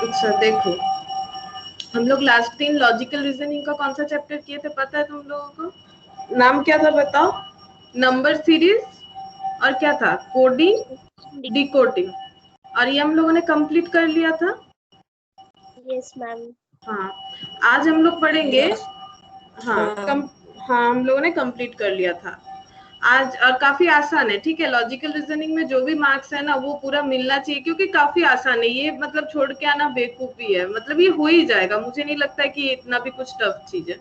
अच्छा देखो, हम लोग लास्ट दिन लॉजिकल रीजनिंग का कौन सा चैप्टर किए थे पता है तुम लोगों को? नाम क्या था बताओ? नंबर सीरीज और क्या था? Coding, decoding. और ये हम लोगों ने कंप्लीट कर लिया था। Yes ma'am. हाँ, आज हम लोग पढ़ेंगे। हाँ हाँ, हम लोगों ने कंप्लीट कर लिया था आज। और काफी आसान है, ठीक है। लॉजिकल रीजनिंग में जो भी मार्क्स है ना वो पूरा मिलना चाहिए, क्योंकि काफी आसान है ये। मतलब छोड़ के आना बेवकूफी है, मतलब ये हो ही जाएगा। मुझे नहीं लगता है कि इतना भी कुछ टफ चीज है।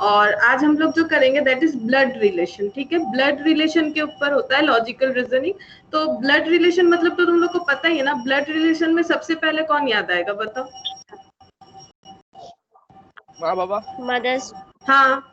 और आज हम लोग जो करेंगे दैट इज ब्लड रिलेशन, ठीक है। ब्लड रिलेशन के ऊपर होता है लॉजिकल रीजनिंग। तो ब्लड रिलेशन मतलब तो तुम लोग को पता ही है ना। ब्लड रिलेशन में सबसे पहले कौन याद आएगा बताओ? माँ बाबा। मदर्स। हाँ,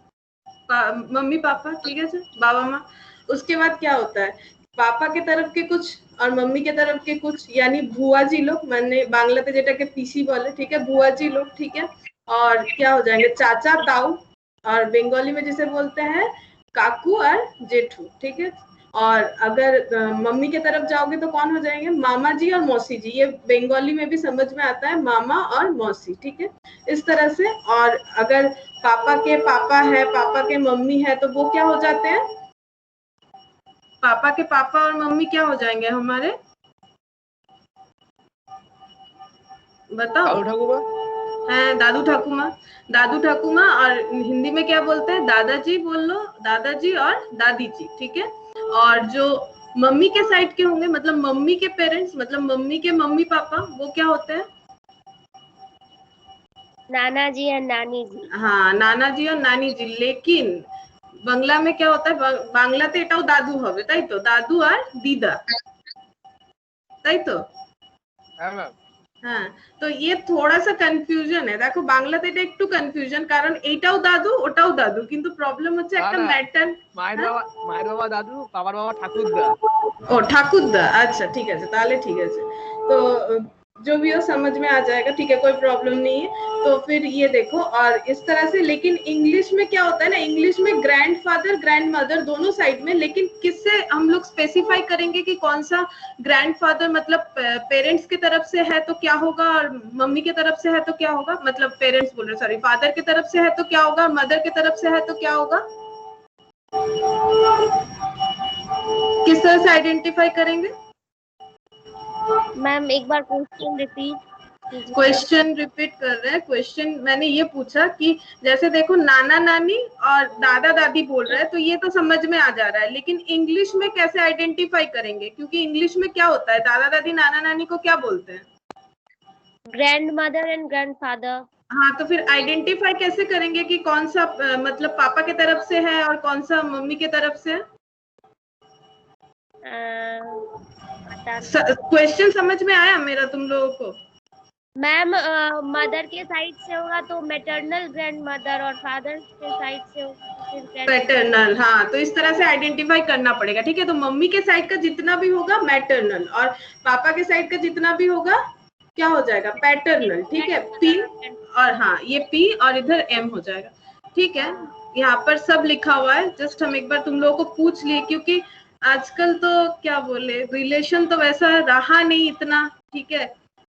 मम्मी पापा, ठीक है सर, बाबा माँ। उसके बाद क्या होता है? पापा के तरफ के कुछ और मम्मी के तरफ के कुछ, यानी बुआ जी लोग, मैंने बांग्लाते जेटाके पिसी बोले, ठीक है, बुआ जी लोग, ठीक है। और क्या हो जाएंगे? चाचा ताऊ, और बंगाली में जिसे बोलते हैं काकू और जेठू, ठीक है। और अगर मम्मी के तरफ जाओगे तो कौन हो जाएंगे? मामा जी और मौसी जी। ये बंगाली में भी समझ में आता है, मामा और मौसी, ठीक है, इस तरह से। और अगर पापा के पापा है, पापा के मम्मी है, तो वो क्या हो जाते हैं? पापा के पापा और मम्मी क्या हो जाएंगे हमारे? बताओ। दादू ठाकुमा। है दादू ठाकुमा। दादू ठाकुमा, और हिंदी में क्या बोलते हैं? दादाजी बोल लो, दादाजी और दादी जी, ठीक है। और जो मम्मी के साइड के होंगे, मतलब मम्मी के पेरेंट्स, मतलब मम्मी के मम्मी पापा, वो क्या होते हैं? नाना जी और नानी जी। हाँ, नाना जी और नानी जी। लेकिन बांग्ला में क्या होता है? बांग्लाते एटाও दादू হবে, তাই তো? दादू और दीदा, তাই তো? হ্যাঁ ম্যাম। হ্যাঁ, তো ये थोड़ा सा কনফিউশন है। দেখো বাংলাতে এটা একটু কনফিউশন, কারণ এইটাও দাদু ওটাও দাদু, কিন্তু প্রবলেম হচ্ছে না একটা না, ম্যাটার। মায়ের বাবা দাদু, বাবার বাবা ঠাকুরদা। ও ঠাকুরদা, अच्छा ठीक है, তাহলে ठीक है। तो जो भी हो समझ में आ जाएगा, ठीक है, कोई प्रॉब्लम नहीं है। तो फिर ये देखो, और इस तरह से। लेकिन इंग्लिश में क्या होता है ना, इंग्लिश में ग्रैंडफादर ग्रैंडमदर दोनों साइड में, लेकिन किससे हम लोग स्पेसिफाई करेंगे कि कौन सा ग्रैंडफादर मतलब पेरेंट्स की तरफ से है तो क्या होगा, और मम्मी की तरफ से है तो क्या होगा? मतलब पेरेंट्स बोल रहे, सॉरी, फादर की तरफ से है तो क्या होगा, और मदर की तरफ से है तो क्या होगा? किस तरह से आइडेंटिफाई करेंगे? मैम एक बार क्वेश्चन रिपीट कीजिए। क्वेश्चन रिपीट कर रहे हैं। क्वेश्चन मैंने ये पूछा कि जैसे देखो नाना नानी और दादा दादी बोल रहे हैं, तो ये तो समझ में आ जा रहा है, लेकिन इंग्लिश में कैसे आइडेंटिफाई करेंगे? क्योंकि इंग्लिश में क्या होता है, दादा दादी नाना नानी को क्या बोलते हैं? Grand mother and grandfather. हाँ, तो फिर आइडेंटिफाई कैसे करेंगे कि कौन सा मतलब पापा के तरफ से है और कौन सा मम्मी के तरफ से है? क्वेश्चन समझ में आया मेरा तुम लोगों को? मैम मदर के साइड से होगा तो मैटरनल ग्रैंड मदर, और फादर के साइड से होगा तो फिर पैटर्नल। हाँ, तो इस तरह से आइडेंटिफाई करना पड़ेगा, ठीक है। तो मम्मी के साइड का जितना भी होगा मैटरनल, और पापा के साइड का जितना भी होगा क्या हो जाएगा? पैटर्नल, ठीक है। पी, और हाँ ये पी और इधर एम हो जाएगा, ठीक है। यहाँ पर सब लिखा हुआ है, जस्ट हम एक बार तुम लोगों को पूछ लिए, क्योंकि आजकल तो क्या बोले, रिलेशन तो वैसा रहा नहीं इतना, ठीक है,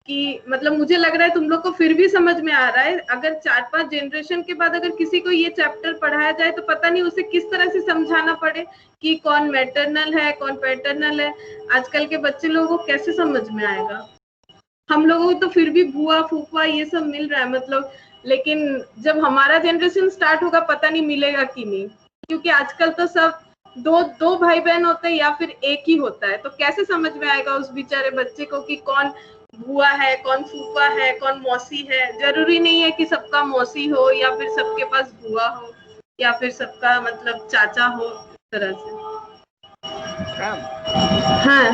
कि मतलब मुझे लग रहा है तुम लोग को फिर भी समझ में आ रहा है। अगर 4-5 जनरेशन के बाद अगर किसी को ये चैप्टर पढ़ाया जाए तो पता नहीं उसे किस तरह से समझाना पड़े कि कौन मैटरनल है कौन पैटर्नल है। आजकल के बच्चे लोगों को कैसे समझ में आएगा? हम लोगों को तो फिर भी बुआ फूफा ये सब मिल रहा है, मतलब। लेकिन जब हमारा जनरेशन स्टार्ट होगा पता नहीं मिलेगा कि नहीं, क्योंकि आजकल तो सब दो दो भाई बहन होते हैं या फिर एक ही होता है। तो कैसे समझ में आएगा उस बेचारे बच्चे को कि कौन बुआ है कौन फूफा है कौन मौसी है? जरूरी नहीं है कि सबका मौसी हो या फिर सबके पास बुआ हो या फिर सबका मतलब चाचा हो, इस तरह से। ম্যাম হ্যাঁ,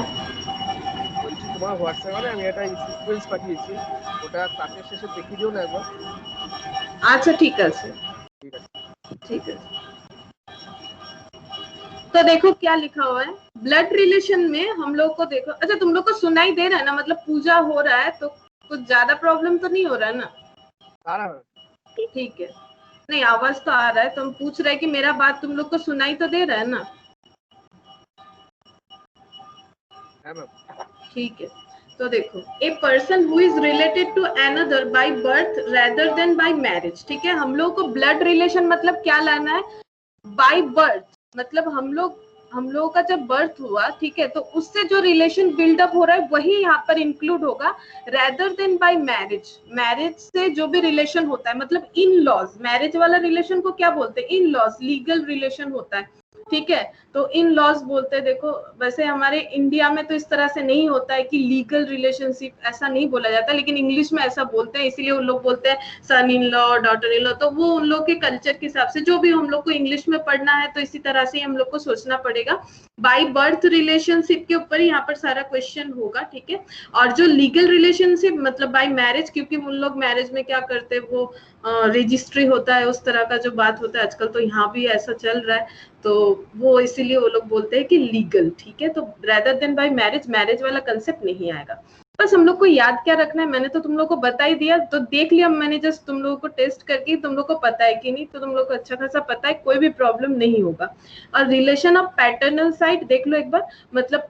বলছি তোমার হোয়াটসঅ্যাপে আমি একটা সিকোয়েন্স পাঠিয়েছি, ওটা ক্লাসের শেষে দেখিয়ে দিও না একবার। আচ্ছা ঠিক আছে, ঠিক আছে। ठीक है। तो देखो क्या लिखा हुआ है ब्लड रिलेशन में हम लोग को। देखो, अच्छा तुम लोग को सुनाई दे रहा है ना? मतलब पूजा हो रहा है तो कुछ ज्यादा प्रॉब्लम तो नहीं हो रहा है ना? सारा ठीक है, नहीं आवाज तो आ रहा है। तो हम पूछ रहे हैं कि मेरा बात तुम लोग को सुनाई तो दे रहा है ना? है मैम। ठीक है, तो देखो, a person who is related to another by birth rather than by marriage, ठीक है। हम लोग को ब्लड रिलेशन मतलब क्या लाना है, बाय बर्थ, मतलब हम लोगों का जब बर्थ हुआ, ठीक है, तो उससे जो रिलेशन बिल्डअप हो रहा है वही यहाँ पर इंक्लूड होगा, rather than by marriage. Marriage से जो भी रिलेशन होता है, मतलब इन लॉज, मैरिज वाला रिलेशन को क्या बोलते हैं, इन लॉज, लीगल रिलेशन होता है, ठीक है, तो इन लॉज बोलते हैं। देखो वैसे हमारे इंडिया में तो इस तरह से नहीं होता है कि लीगल रिलेशनशिप, ऐसा नहीं बोला जाता, लेकिन इंग्लिश में ऐसा बोलते हैं, इसीलिए उन लोग बोलते हैं son in law, daughter in law. तो वो उन लोग के कल्चर के हिसाब से जो भी हम लोग को इंग्लिश में पढ़ना है, तो इसी तरह से हम लोग को सोचना पड़ेगा। बाय बर्थ रिलेशनशिप के ऊपर ही यहाँ पर सारा क्वेश्चन होगा, ठीक है। और जो लीगल रिलेशनशिप मतलब बाय मैरिज, क्योंकि उन लोग मैरिज में क्या करते हैं, वो रजिस्ट्री होता है, उस तरह का जो बात होता है, आजकल तो यहाँ भी ऐसा चल रहा है, तो वो इसीलिए वो लोग बोलते हैं कि लीगल, ठीक है। तो rather than by marriage, marriage वाला कंसेप्ट नहीं आएगा। बस हम लोग को याद क्या रखना है, मैंने तो तुम लोग को बता ही दिया, तो देख लिया मैंने जस्ट तुम लोगों को टेस्ट करके, तुम लोग को पता है कि नहीं, तो तुम लोग को अच्छा खासा पता है, कोई भी प्रॉब्लम नहीं होगा। और रिलेशन ऑफ पैटर्नल साइड देख लो एक बार, मतलब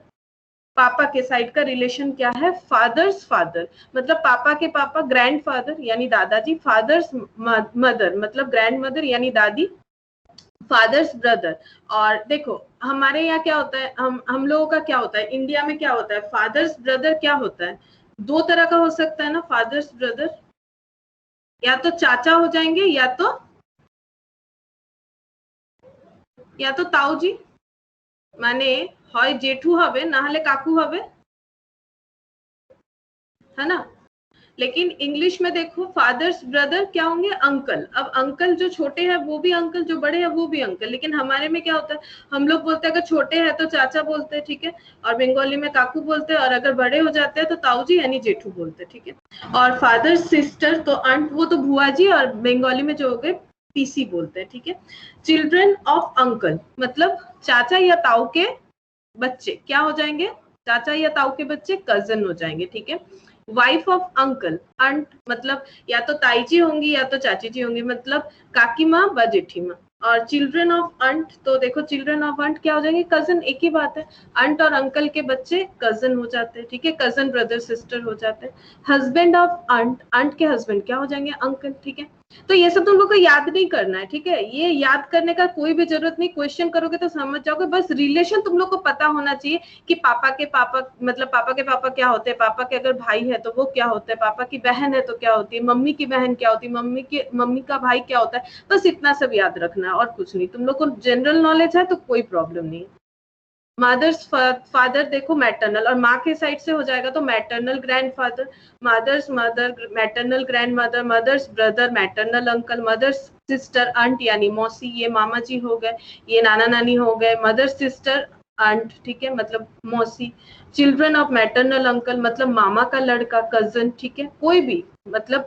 पापा के साइड का रिलेशन क्या है, फादर्स फादर, मतलब पापा के पापा ग्रैंडफादर यानी दादाजी, फादर्स मदर मतलब ग्रैंड मदर यानी दादी, फादर्स ब्रदर। और देखो हमारे यहाँ क्या होता है, हम लोगों का क्या होता है, इंडिया में क्या होता है, फादर्स ब्रदर क्या होता है, दो तरह का हो सकता है ना फादर्स ब्रदर, या तो चाचा हो जाएंगे या तो ताऊ जी, माने হয় जेठू হবে ना हले काकू হবে, है ना। लेकिन इंग्लिश में देखो फादर्स ब्रदर क्या होंगे, अंकल। अब अंकल जो छोटे हैं वो भी अंकल, जो बड़े हैं वो भी अंकल। लेकिन हमारे में क्या होता है, हम लोग बोलते हैं अगर छोटे हैं तो चाचा बोलते हैं, ठीक है, और बंगाली में काकू बोलते हैं, और अगर बड़े हो जाते हैं तो ताऊ जी यानी जेठू बोलते हैं, ठीक है। और फादर सिस्टर तो आंट, वो तो बुआ जी, और बंगाली में जो हो गए पीसी बोलते हैं, ठीक है। चिल्ड्रन ऑफ अंकल मतलब चाचा या ताऊ के बच्चे क्या हो जाएंगे, चाचा या ताऊ के बच्चे कजन हो जाएंगे, ठीक है। वाइफ ऑफ अंकल, अंट मतलब या तो ताई जी होंगी या तो चाची जी होंगी, मतलब काकी माँ व जेठी माँ। और चिल्ड्रन ऑफ अंट, तो देखो चिल्ड्रन ऑफ अंट क्या हो जाएंगे, कजन, एक ही बात है, अंट और अंकल के बच्चे कजन हो जाते हैं, ठीक है, कजन ब्रदर सिस्टर हो जाते हैं। हस्बैंड ऑफ अंट, अंट के हस्बैंड क्या हो जाएंगे, अंकल, ठीक है। तो ये सब तुम लोग को याद नहीं करना है, ठीक है, ये याद करने का कोई भी जरूरत नहीं, क्वेश्चन करोगे तो समझ जाओगे, बस रिलेशन तुम लोग को पता होना चाहिए कि पापा के पापा मतलब पापा के पापा क्या होते हैं, पापा के अगर भाई है तो वो क्या होता है, पापा की बहन है तो क्या होती है, मम्मी की बहन क्या होती है, मम्मी का भाई क्या होता है, बस इतना सब याद रखना है और कुछ नहीं। तुम लोग को जनरल नॉलेज है तो कोई प्रॉब्लम नहीं है। मदर्स फादर देखो मैटरनल, और माँ के साइड से हो जाएगा तो maternal grandfather, mother's mother maternal grandmother, mother's brother maternal uncle, mother's sister aunt यानी मौसी, ये मामा जी हो गए, ये नाना नानी हो गए, मदर सिस्टर आंट, ठीक है, मतलब मौसी। चिल्ड्रन ऑफ मैटरनल अंकल मतलब मामा का लड़का, कजन, ठीक है, कोई भी मतलब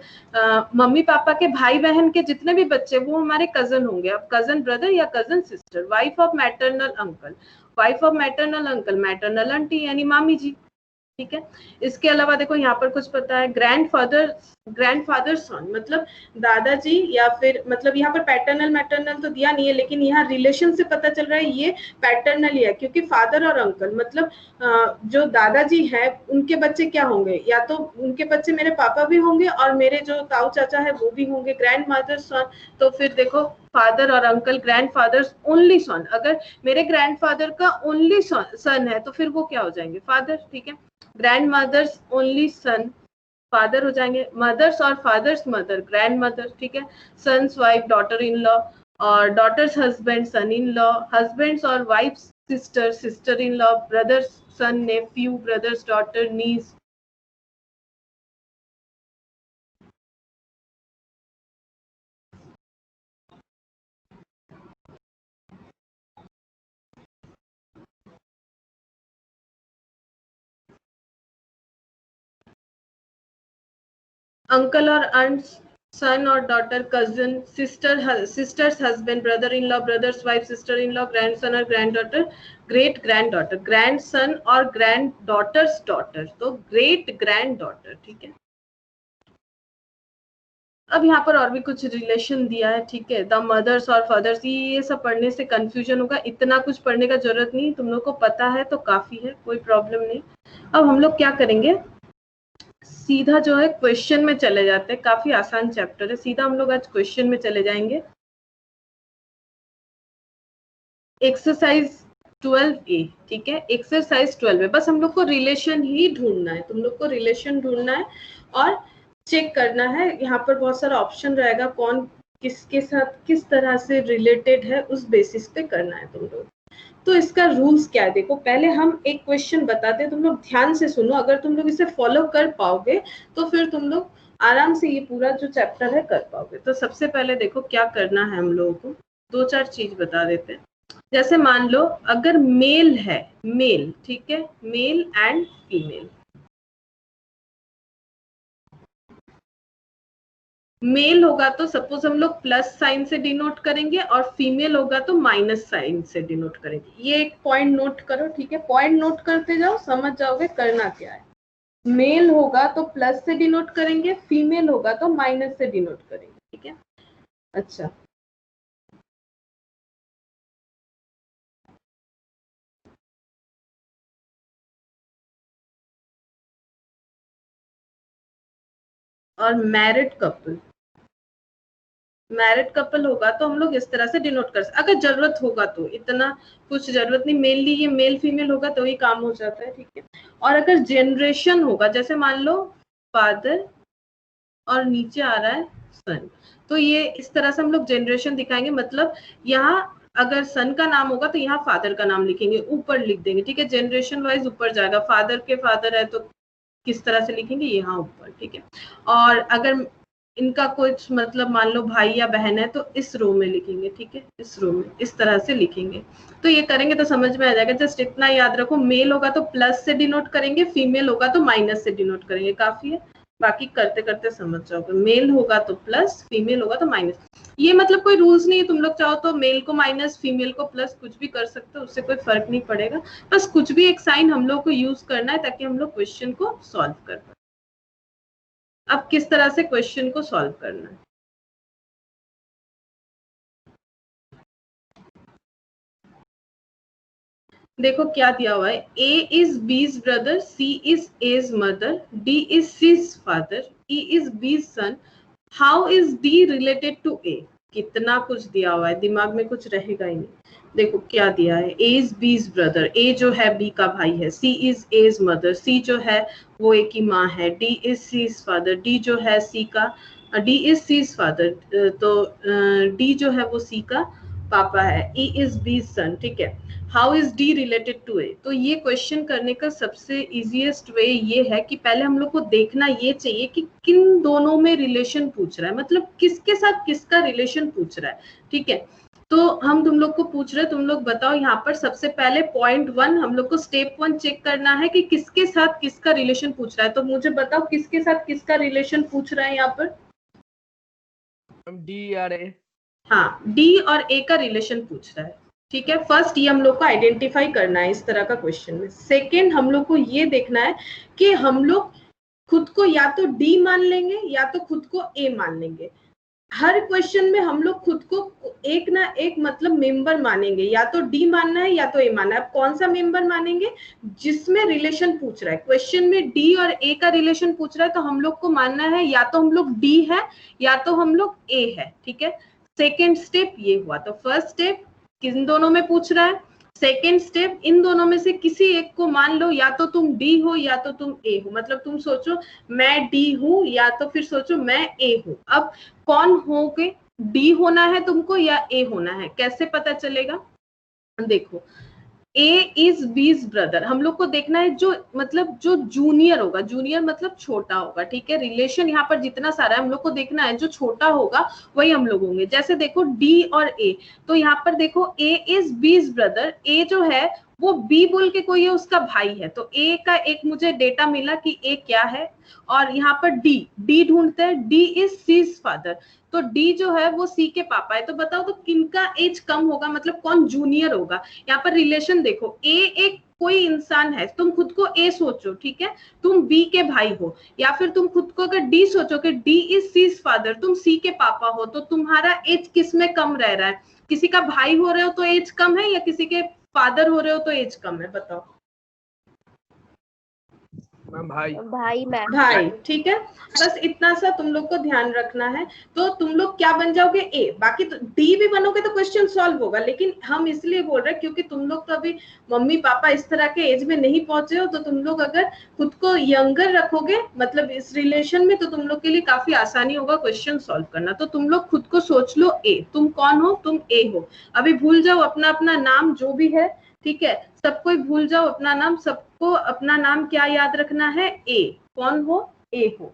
मम्मी पापा के भाई बहन के जितने भी बच्चे वो हमारे कजन होंगे। अब कजन ब्रदर या cousin sister. Wife of maternal uncle, wife of maternal uncle, maternal aunty यानी मामी जी, ठीक है। इसके अलावा देखो यहाँ पर कुछ पता है, ग्रैंडफादर सन मतलब दादाजी, या फिर मतलब यहाँ पर पैटर्नल मैटरनल तो दिया नहीं है, लेकिन यहाँ रिलेशन से पता चल रहा है ये पैटर्नल ही है, क्योंकि फादर और अंकल मतलब जो दादाजी है उनके बच्चे क्या होंगे, या तो उनके बच्चे मेरे पापा भी होंगे और मेरे जो ताऊ चाचा है वो भी होंगे। ग्रैंड मदर सन, तो फिर देखो फादर और अंकल, ग्रैंडफादर ओनली सन, अगर मेरे ग्रैंडफादर का ओनली सन है तो फिर वो क्या हो जाएंगे, फादर, ठीक है। Grandmother's only son, father हो जाएंगे। मदर्स और फादर्स मदर, ग्रैंड मदर, ठीक है। Son's wife, daughter in law, और daughter's husband, son in law. Husband's और wife sister, sister in law. Brother's son, nephew, brother's daughter, niece. Uncle और aunt, son और daughter, cousin, sister's husband, brother in law, brother's wife, sister in law, grandson और granddaughter, great granddaughter, grandson और granddaughter's daughter, तो great granddaughter, ठीक है। अब यहाँ पर और भी कुछ रिलेशन दिया है, ठीक है। द मदर्स और फादर्स, ये सब पढ़ने से कंफ्यूजन होगा, इतना कुछ पढ़ने का जरूरत नहीं, तुम लोग को पता है तो काफी है, कोई प्रॉब्लम नहीं। अब हम लोग क्या करेंगे, सीधा जो है क्वेश्चन में चले जाते हैं, काफी आसान चैप्टर है, सीधा हम लोग आज क्वेश्चन में चले जाएंगे। एक्सरसाइज 12A, ठीक है, एक्सरसाइज 12 बस हम लोग को रिलेशन ही ढूंढना है, तुम लोग को रिलेशन ढूंढना है और चेक करना है। यहाँ पर बहुत सारा ऑप्शन रहेगा, कौन किसके साथ किस तरह से रिलेटेड है, उस बेसिस पे करना है तुम लोग। तो इसका रूल्स क्या है, देखो पहले हम एक क्वेश्चन बताते हैं, तुम लोग ध्यान से सुनो, अगर तुम लोग इसे फॉलो कर पाओगे तो फिर तुम लोग आराम से ये पूरा जो चैप्टर है कर पाओगे। तो सबसे पहले देखो क्या करना है हम लोगों को, 2-4 चीज बता देते हैं। जैसे मान लो अगर मेल है, मेल, ठीक है, मेल एंड फीमेल, मेल होगा तो सपोज हम लोग प्लस साइन से डिनोट करेंगे और फीमेल होगा तो माइनस साइन से डिनोट करेंगे। ये एक पॉइंट नोट करो, ठीक है, पॉइंट नोट करते जाओ, समझ जाओगे करना क्या है। मेल होगा तो प्लस से डिनोट करेंगे, फीमेल होगा तो माइनस से डिनोट करेंगे, ठीक है। अच्छा, और मैरिड कपल, मैरिड कपल होगा तो हम लोग इस तरह से डिनोट कर सकते, अगर जरूरत होगा तो, इतना कुछ जरूरत नहीं, मेनली ये मेल फीमेल होगा तो ही काम हो जाता है, ठीक है। और अगर जनरेशन होगा, जैसे मान लो फादर और नीचे आ रहा है सन, तो ये इस तरह से हम लोग जनरेशन दिखाएंगे, मतलब यहाँ अगर सन का नाम होगा तो यहाँ फादर का नाम लिखेंगे, ऊपर लिख देंगे, ठीक है, जनरेशन वाइज ऊपर जाएगा, फादर के फादर है तो किस तरह से लिखेंगे, यहाँ ऊपर, ठीक है। और अगर इनका कुछ मतलब मान लो भाई या बहन है तो इस रो में लिखेंगे, ठीक है, इस रो में इस तरह से लिखेंगे। तो ये करेंगे तो समझ में आ जाएगा। जस्ट इतना याद रखो, मेल होगा तो प्लस से डिनोट करेंगे, फीमेल होगा तो माइनस से डिनोट करेंगे, काफी है, बाकी करते करते समझ जाओगे। मेल होगा तो प्लस, फीमेल होगा तो माइनस, ये मतलब कोई रूल्स नहीं है, तुम लोग चाहो तो मेल को माइनस फीमेल को प्लस कुछ भी कर सकते हो, उससे कोई फर्क नहीं पड़ेगा, बस कुछ भी एक साइन हम लोग को यूज करना है ताकि हम लोग क्वेश्चन को सॉल्व कर पाए। अब किस तरह से क्वेश्चन को सॉल्व करना है, देखो क्या दिया हुआ है, A is B's brother, C is A's mother, D is C's father, E is B's son, how is D related to A। कितना कुछ दिया हुआ है, दिमाग में कुछ रहेगा ही नहीं। देखो क्या दिया है, A is B's brother, A जो है B का भाई है, C is A's mother, C जो है वो A की माँ है, D is C's father, D जो है C का, D is C's father, तो D जो है वो C का पापा है, E is B's son, ठीक है। How is D related to A, तो ये क्वेश्चन करने का सबसे इजीएस्ट वे ये है कि पहले हम लोग को देखना ये चाहिए कि किन दोनों में रिलेशन पूछ रहा है, मतलब किसके साथ किसका रिलेशन पूछ रहा है, ठीक है। तो हम तुम लोग को पूछ रहे हैं, तुम लोग बताओ यहाँ पर सबसे पहले पॉइंट 1 हम लोग को स्टेप 1 चेक करना है कि किसके साथ किसका रिलेशन पूछ रहा है। तो मुझे बताओ किसके साथ किसका रिलेशन पूछ रहा है यहाँ पर, डी और ए, हाँ डी और ए का रिलेशन पूछ रहा है, ठीक है। फर्स्ट ये हम लोग को आइडेंटिफाई करना है इस तरह का क्वेश्चन में। सेकेंड हम लोग को ये देखना है कि हम लोग खुद को या तो डी मान लेंगे या तो खुद को ए मान लेंगे। हर क्वेश्चन में हम लोग खुद को एक ना एक मतलब मेंबर मानेंगे, या तो डी मानना है या तो ए मानना है। अब कौन सा मेंबर मानेंगे, जिसमें रिलेशन पूछ रहा है, क्वेश्चन में डी और ए का रिलेशन पूछ रहा है तो हम लोग को मानना है या तो हम लोग डी है या तो हम लोग ए है, ठीक है। सेकेंड स्टेप ये हुआ। तो फर्स्ट स्टेप किन दोनों में पूछ रहा है, सेकेंड स्टेप इन दोनों में से किसी एक को मान लो, या तो तुम डी हो या तो तुम ए हो, मतलब तुम सोचो मैं डी हूं या तो फिर सोचो मैं ए हूं। अब कौन हो के, डी होना है तुमको या ए होना है, कैसे पता चलेगा, देखो A is B's ब्रदर, हम लोग को देखना है जो मतलब जो जूनियर होगा, जूनियर मतलब छोटा होगा, ठीक है। रिलेशन यहाँ पर जितना सारा है हम लोग को देखना है, जो छोटा होगा वही हम लोग होंगे। जैसे देखो D और A, तो यहाँ पर देखो A is B's brother, A जो है वो B बोल के कोई है उसका भाई है, तो A का एक मुझे डेटा मिला कि A क्या है। और यहाँ पर D ढूंढते हैं, D is C's फादर, तो डी जो है वो सी के पापा है। तो बताओ तो किनका एज कम होगा, मतलब कौन जूनियर होगा। यहाँ पर रिलेशन देखो, ए एक कोई इंसान है, तुम खुद को ए सोचो, ठीक है, तुम बी के भाई हो, या फिर तुम खुद को अगर डी सोचो कि डी इज सीज फादर, तुम सी के पापा हो, तो तुम्हारा एज किस में कम रह रहा है, किसी का भाई हो रहे हो तो एज कम है या किसी के फादर हो रहे हो तो एज कम है, बताओ। मैम भाई। भाई मैम। भाई, ठीक है। बस इतना सा तुम लोग को ध्यान रखना है। तो तुम लोग क्या बन जाओगे, ए। बाकी तो डी भी बनोगे तो क्वेश्चन सॉल्व होगा, लेकिन हम इसलिए बोल रहे हैं क्योंकि तुम लोग तो अभी मम्मी पापा इस तरह के एज में नहीं पहुंचे हो। तो तुम लोग अगर खुद को यंगर रखोगे मतलब इस रिलेशन में, तो तुम लोग के लिए काफी आसानी होगा क्वेश्चन सॉल्व करना। तो तुम लोग खुद को सोच लो ए, तुम कौन हो, तुम ए हो। अभी भूल जाओ अपना अपना नाम जो भी है, ठीक है। सबको भूल जाओ अपना नाम, सबको अपना नाम क्या याद रखना है, ए। कौन हो, ए हो।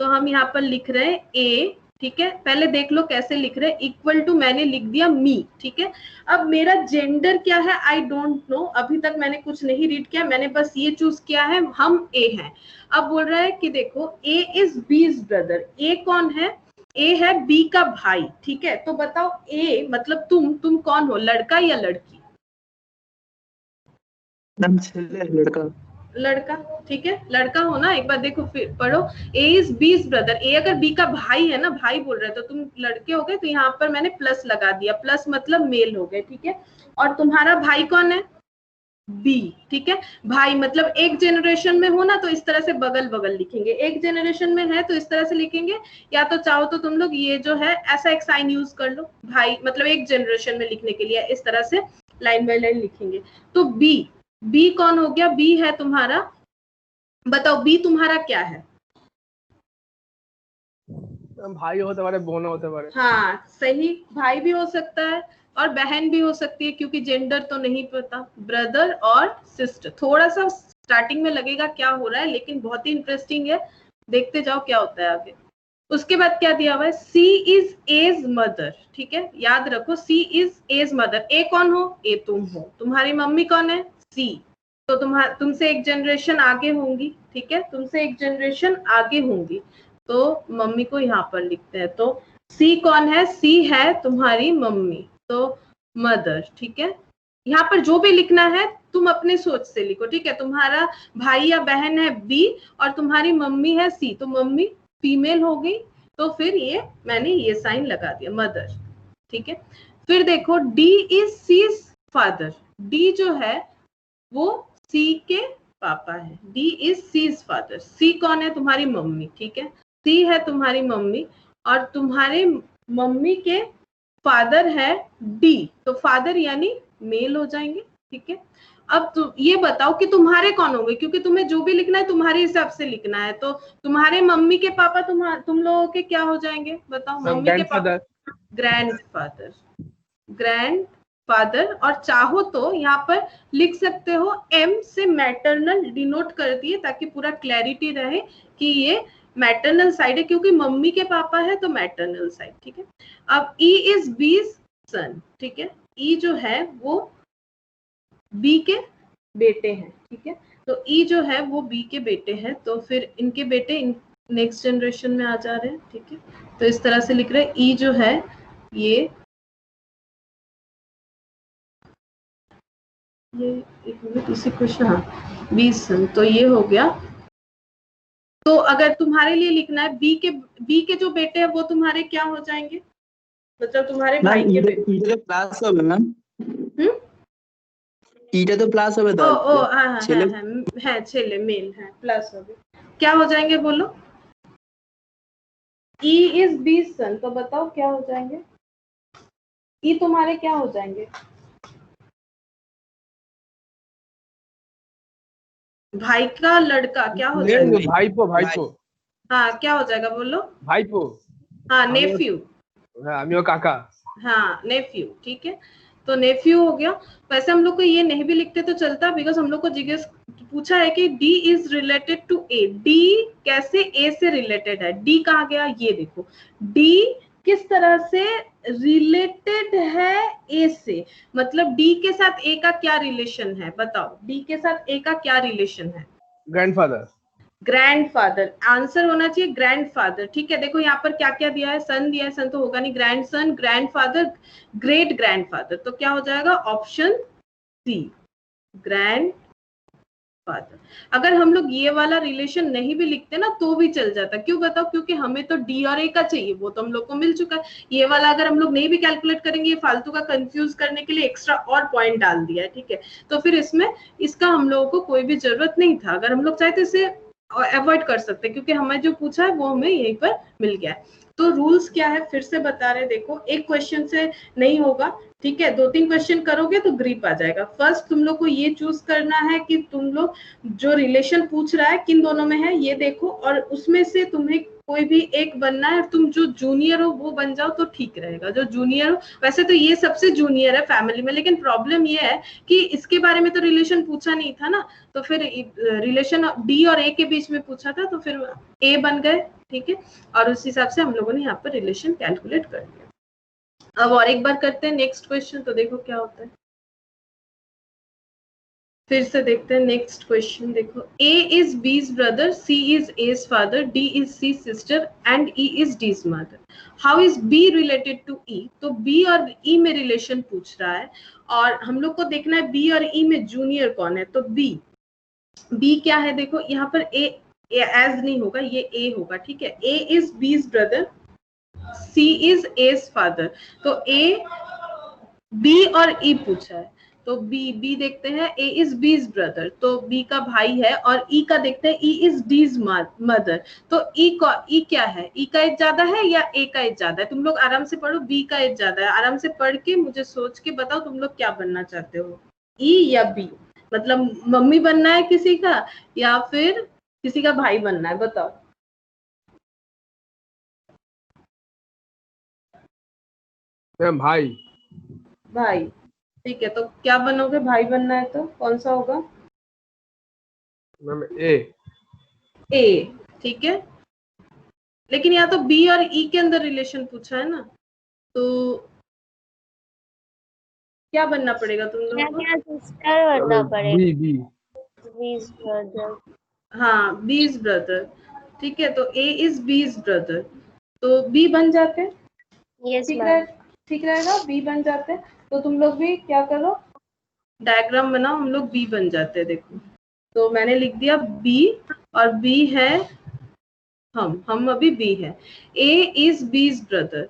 तो हम यहाँ पर लिख रहे हैं ए, ठीक है। पहले देख लो कैसे लिख रहे हैं, इक्वल टू मैंने लिख दिया मी, ठीक है। अब मेरा जेंडर क्या है, आई डोंट नो, अभी तक मैंने कुछ नहीं रीड किया, मैंने बस ये चूज किया है, हम ए हैं। अब बोल रहा है कि देखो ए इज बी's ब्रदर। ए कौन है, ए है बी का भाई, ठीक है। तो बताओ ए मतलब तुम कौन हो, लड़का या लड़की? लड़का। लड़का, ठीक है, लड़का हो ना। एक बार देखो फिर पढ़ो, ए इज बी's ब्रदर। ए अगर बी का भाई है ना, भाई बोल रहे तो तुम लड़के हो गए, तो यहाँ पर मैंने प्लस लगा दिया, प्लस मतलब मेल हो गए, ठीक है। और तुम्हारा भाई कौन है, बी, ठीक है। भाई मतलब एक जनरेशन में हो ना तो इस तरह से बगल बगल लिखेंगे, एक जनरेशन में है तो इस तरह से लिखेंगे, या तो चाहो तो तुम लोग ये जो है ऐसा एक साइन यूज कर लो, भाई मतलब एक जनरेशन में लिखने के लिए इस तरह से लाइन बाय लाइन लिखेंगे। तो बी कौन हो गया, बी है तुम्हारा, बताओ बी तुम्हारा क्या है? भाई होते पारे, बहन होते पारे। हाँ सही, भाई भी हो सकता है और बहन भी हो सकती है, क्योंकि जेंडर तो नहीं पता। ब्रदर और सिस्टर, थोड़ा सा स्टार्टिंग में लगेगा क्या हो रहा है, लेकिन बहुत ही इंटरेस्टिंग है, देखते जाओ क्या होता है आगे। उसके बाद क्या दिया हुआ है, सी इज एज मदर, ठीक है। याद रखो सी इज एज मदर। ए कौन हो, ए तुम हो। तुम्हारी मम्मी कौन है, सी। तो तुमसे एक जनरेशन आगे होंगी, ठीक है, तुमसे एक जनरेशन आगे होंगी। तो मम्मी को यहाँ पर लिखते हैं। तो सी कौन है, सी है तुम्हारी मम्मी, तो मदर, ठीक है। यहाँ पर जो भी लिखना है तुम अपने सोच से लिखो, ठीक है। तुम्हारा भाई या बहन है बी और तुम्हारी मम्मी है सी, तो मम्मी फीमेल हो गई, तो फिर ये मैंने ये साइन लगा दिया, मदर, ठीक है। फिर देखो D is C's father. D जो है वो सी के पापा है, D is C's father. C कौन है, तुम्हारी मम्मी, ठीक है। सी है तुम्हारी मम्मी और तुम्हारे मम्मी के फादर है डी, तो फादर यानी मेल हो जाएंगे, ठीक है। अब ये बताओ कि तुम्हारे कौन होंगे, क्योंकि तुम्हें जो भी लिखना है तुम्हारे हिसाब से लिखना है। तो तुम्हारे मम्मी के पापा तुम लोगों के क्या हो जाएंगे, बताओ? मम्मी के पापा ग्रैंडफादर, ग्रैंडफादर। और चाहो तो यहाँ पर लिख सकते हो एम से मैटरनल डिनोट कर दिए, ताकि पूरा क्लैरिटी रहे कि ये मैटरनल साइड है, क्योंकि मम्मी के पापा है तो मैटरनल साइड, ठीक है। अब ई इज बी's सन, ठीक है। ई जो है वो बी के बेटे हैं, ठीक है। तो ई जो है वो बी के बेटे हैं, तो फिर इनके बेटे नेक्स्ट जनरेशन में आ जा रहे हैं, ठीक है। तो इस तरह से लिख रहे हैं, ई जो है ये एक मिनट, इसी क्वेश्चन, हाँ 20 सन, तो ये हो गया। तो अगर तुम्हारे लिए लिखना है बी के जो बेटे हैं वो तुम्हारे क्या हो जाएंगे, मतलब तुम्हारे भाई के बेटे। এটা তো প্লাস হবে ম্যাম, এটা তো প্লাস হবে ओ তাহলে हाँ ছেলে है छेले मेल है, प्लस हो गए, क्या हो जाएंगे बोलो? ई इज बी's सन, तो बताओ क्या हो जाएंगे? ई तुम्हारे क्या हो जाएंगे? भाई का लड़का क्या हो जाएगा? भाईपो। हाँ क्या हो जाएगा बोलो? भाईपो। हाँ नेफ्यू। आमियो काका। हाँ नेफ्यू, ठीक है। तो नेफ्यू हो गया। वैसे हम लोग को ये नहीं भी लिखते तो चलता, बिकॉज हम लोग को जीएस पूछा है कि D is related to A. D कैसे ए से रिलेटेड है, डी कहाँ गया, ये देखो डी किस तरह से रिलेटेड है ए से, मतलब डी के साथ ए का क्या रिलेशन है, बताओ डी के साथ ए का क्या रिलेशन है? ग्रैंडफादर। ग्रैंडफादर आंसर होना चाहिए, ग्रैंडफादर, ठीक है। देखो यहाँ पर क्या क्या दिया है, सन दिया है, सन तो होगा नहीं, ग्रैंडसन, ग्रैंडफादर, ग्रेट ग्रैंडफादर, तो क्या हो जाएगा ऑप्शन सी, ग्रैंडफादर। अगर हम लोग ये वाला रिलेशन नहीं भी लिखते ना तो भी चल जाता, क्यों बताओ? क्योंकि हमें तो डी और ए का चाहिए, वो तो हम लोग को मिल चुका है। ये वाला अगर हम लोग नहीं भी कैलकुलेट करेंगे, ये फालतू का कंफ्यूज करने के लिए एक्स्ट्रा और पॉइंट डाल दिया है, ठीक है। तो फिर इसमें इसका हम लोगों को कोई भी जरूरत नहीं था। अगर हम लोग चाहते इसे अवॉइड कर सकते हैं, क्योंकि हमें जो पूछा है वो हमें यहीं पर मिल गया है। तो रूल्स क्या है फिर से बता रहे, देखो एक क्वेश्चन से नहीं होगा, ठीक है, 2-3 क्वेश्चन करोगे तो ग्रिप आ जाएगा। फर्स्ट तुम लोग को ये चूज करना है कि तुम लोग जो रिलेशन पूछ रहा है किन दोनों में है ये देखो, और उसमें से तुम्हें कोई भी एक बनना है। तुम जो जूनियर हो वो बन जाओ तो ठीक रहेगा, जो जूनियर हो। वैसे तो ये सबसे जूनियर है फैमिली में, लेकिन प्रॉब्लम ये है कि इसके बारे में तो रिलेशन पूछा नहीं था ना, तो फिर रिलेशन डी और ए के बीच में पूछा था, तो फिर ए बन गए, ठीक है। और उस हिसाब से हम लोगों ने यहाँ पर रिलेशन कैलकुलेट कर दिया। अब और एक बार करते हैं नेक्स्ट क्वेश्चन, तो देखो क्या होता है। फिर से देखते हैं नेक्स्ट क्वेश्चन। देखो, A is B's brother, C is A's father, D is C's sister and E is D's mother. How is B related to E? तो B और E में रिलेशन पूछ रहा है, और हम लोग को देखना है B और E में जूनियर कौन है। तो B क्या है, देखो यहाँ पर A एज नहीं होगा, ये A होगा, ठीक है। A is B's brother, C is A's father। तो A, B और E पूछा है, तो बी देखते हैं। ए इज बीज ब्रदर, तो बी का भाई है, और ई का देखते हैं, ई इज डीज मदर। तो ई क्या है, ई का एज ज्यादा है या ए का एज ज्यादा है? तुम लोग आराम से पढ़ो, बी का एज ज्यादा है। आराम से पढ़ के मुझे सोच के बताओ तुम लोग क्या बनना चाहते हो, ई या बी? मतलब मम्मी बनना है किसी का या फिर किसी का भाई बनना है, बताओ। भाई भाई, ठीक है। तो क्या बनोगे, भाई बनना है तो कौन सा होगा? मैम ए, ठीक है। लेकिन यहाँ तो बी और ई के अंदर रिलेशन पूछा है ना, तो क्या बनना पड़ेगा तुम लोगों को? सिस्टर बनना पड़ेगा। बी बीज ब्रदर। हाँ, बीज ब्रदर, ठीक है। तो ए इज बीज ब्रदर, तो बी बन जाते हैं, यस ठीक रहेगा, बी बन जाते हैं। तो तुम लोग भी क्या करो, डायग्राम बनाओ, हम लोग बी बन जाते हैं। देखो, तो मैंने लिख दिया बी, और बी है हम अभी बी है। ए इज बीज ब्रदर,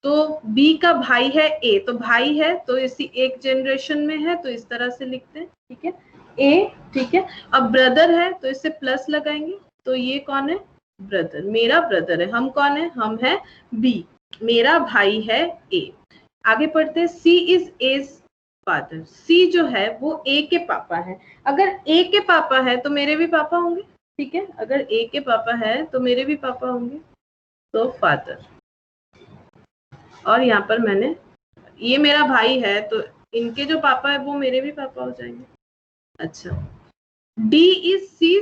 तो बी का भाई है ए, तो भाई है तो इसी एक जनरेशन में है, तो इस तरह से लिखते हैं, ठीक है, ए, ठीक है। अब ब्रदर है तो इससे प्लस लगाएंगे, तो ये कौन है, ब्रदर, मेरा ब्रदर है। हम कौन है, हम है बी, मेरा भाई है ए। आगे पढ़ते हैं, सी इज एज फादर, सी जो है वो ए के पापा है। अगर ए के पापा है तो मेरे भी पापा होंगे, ठीक है। अगर ए के पापा है तो मेरे भी पापा होंगे, तो फादर। और यहाँ पर मैंने, ये मेरा भाई है तो इनके जो पापा है वो मेरे भी पापा हो जाएंगे। अच्छा, D is C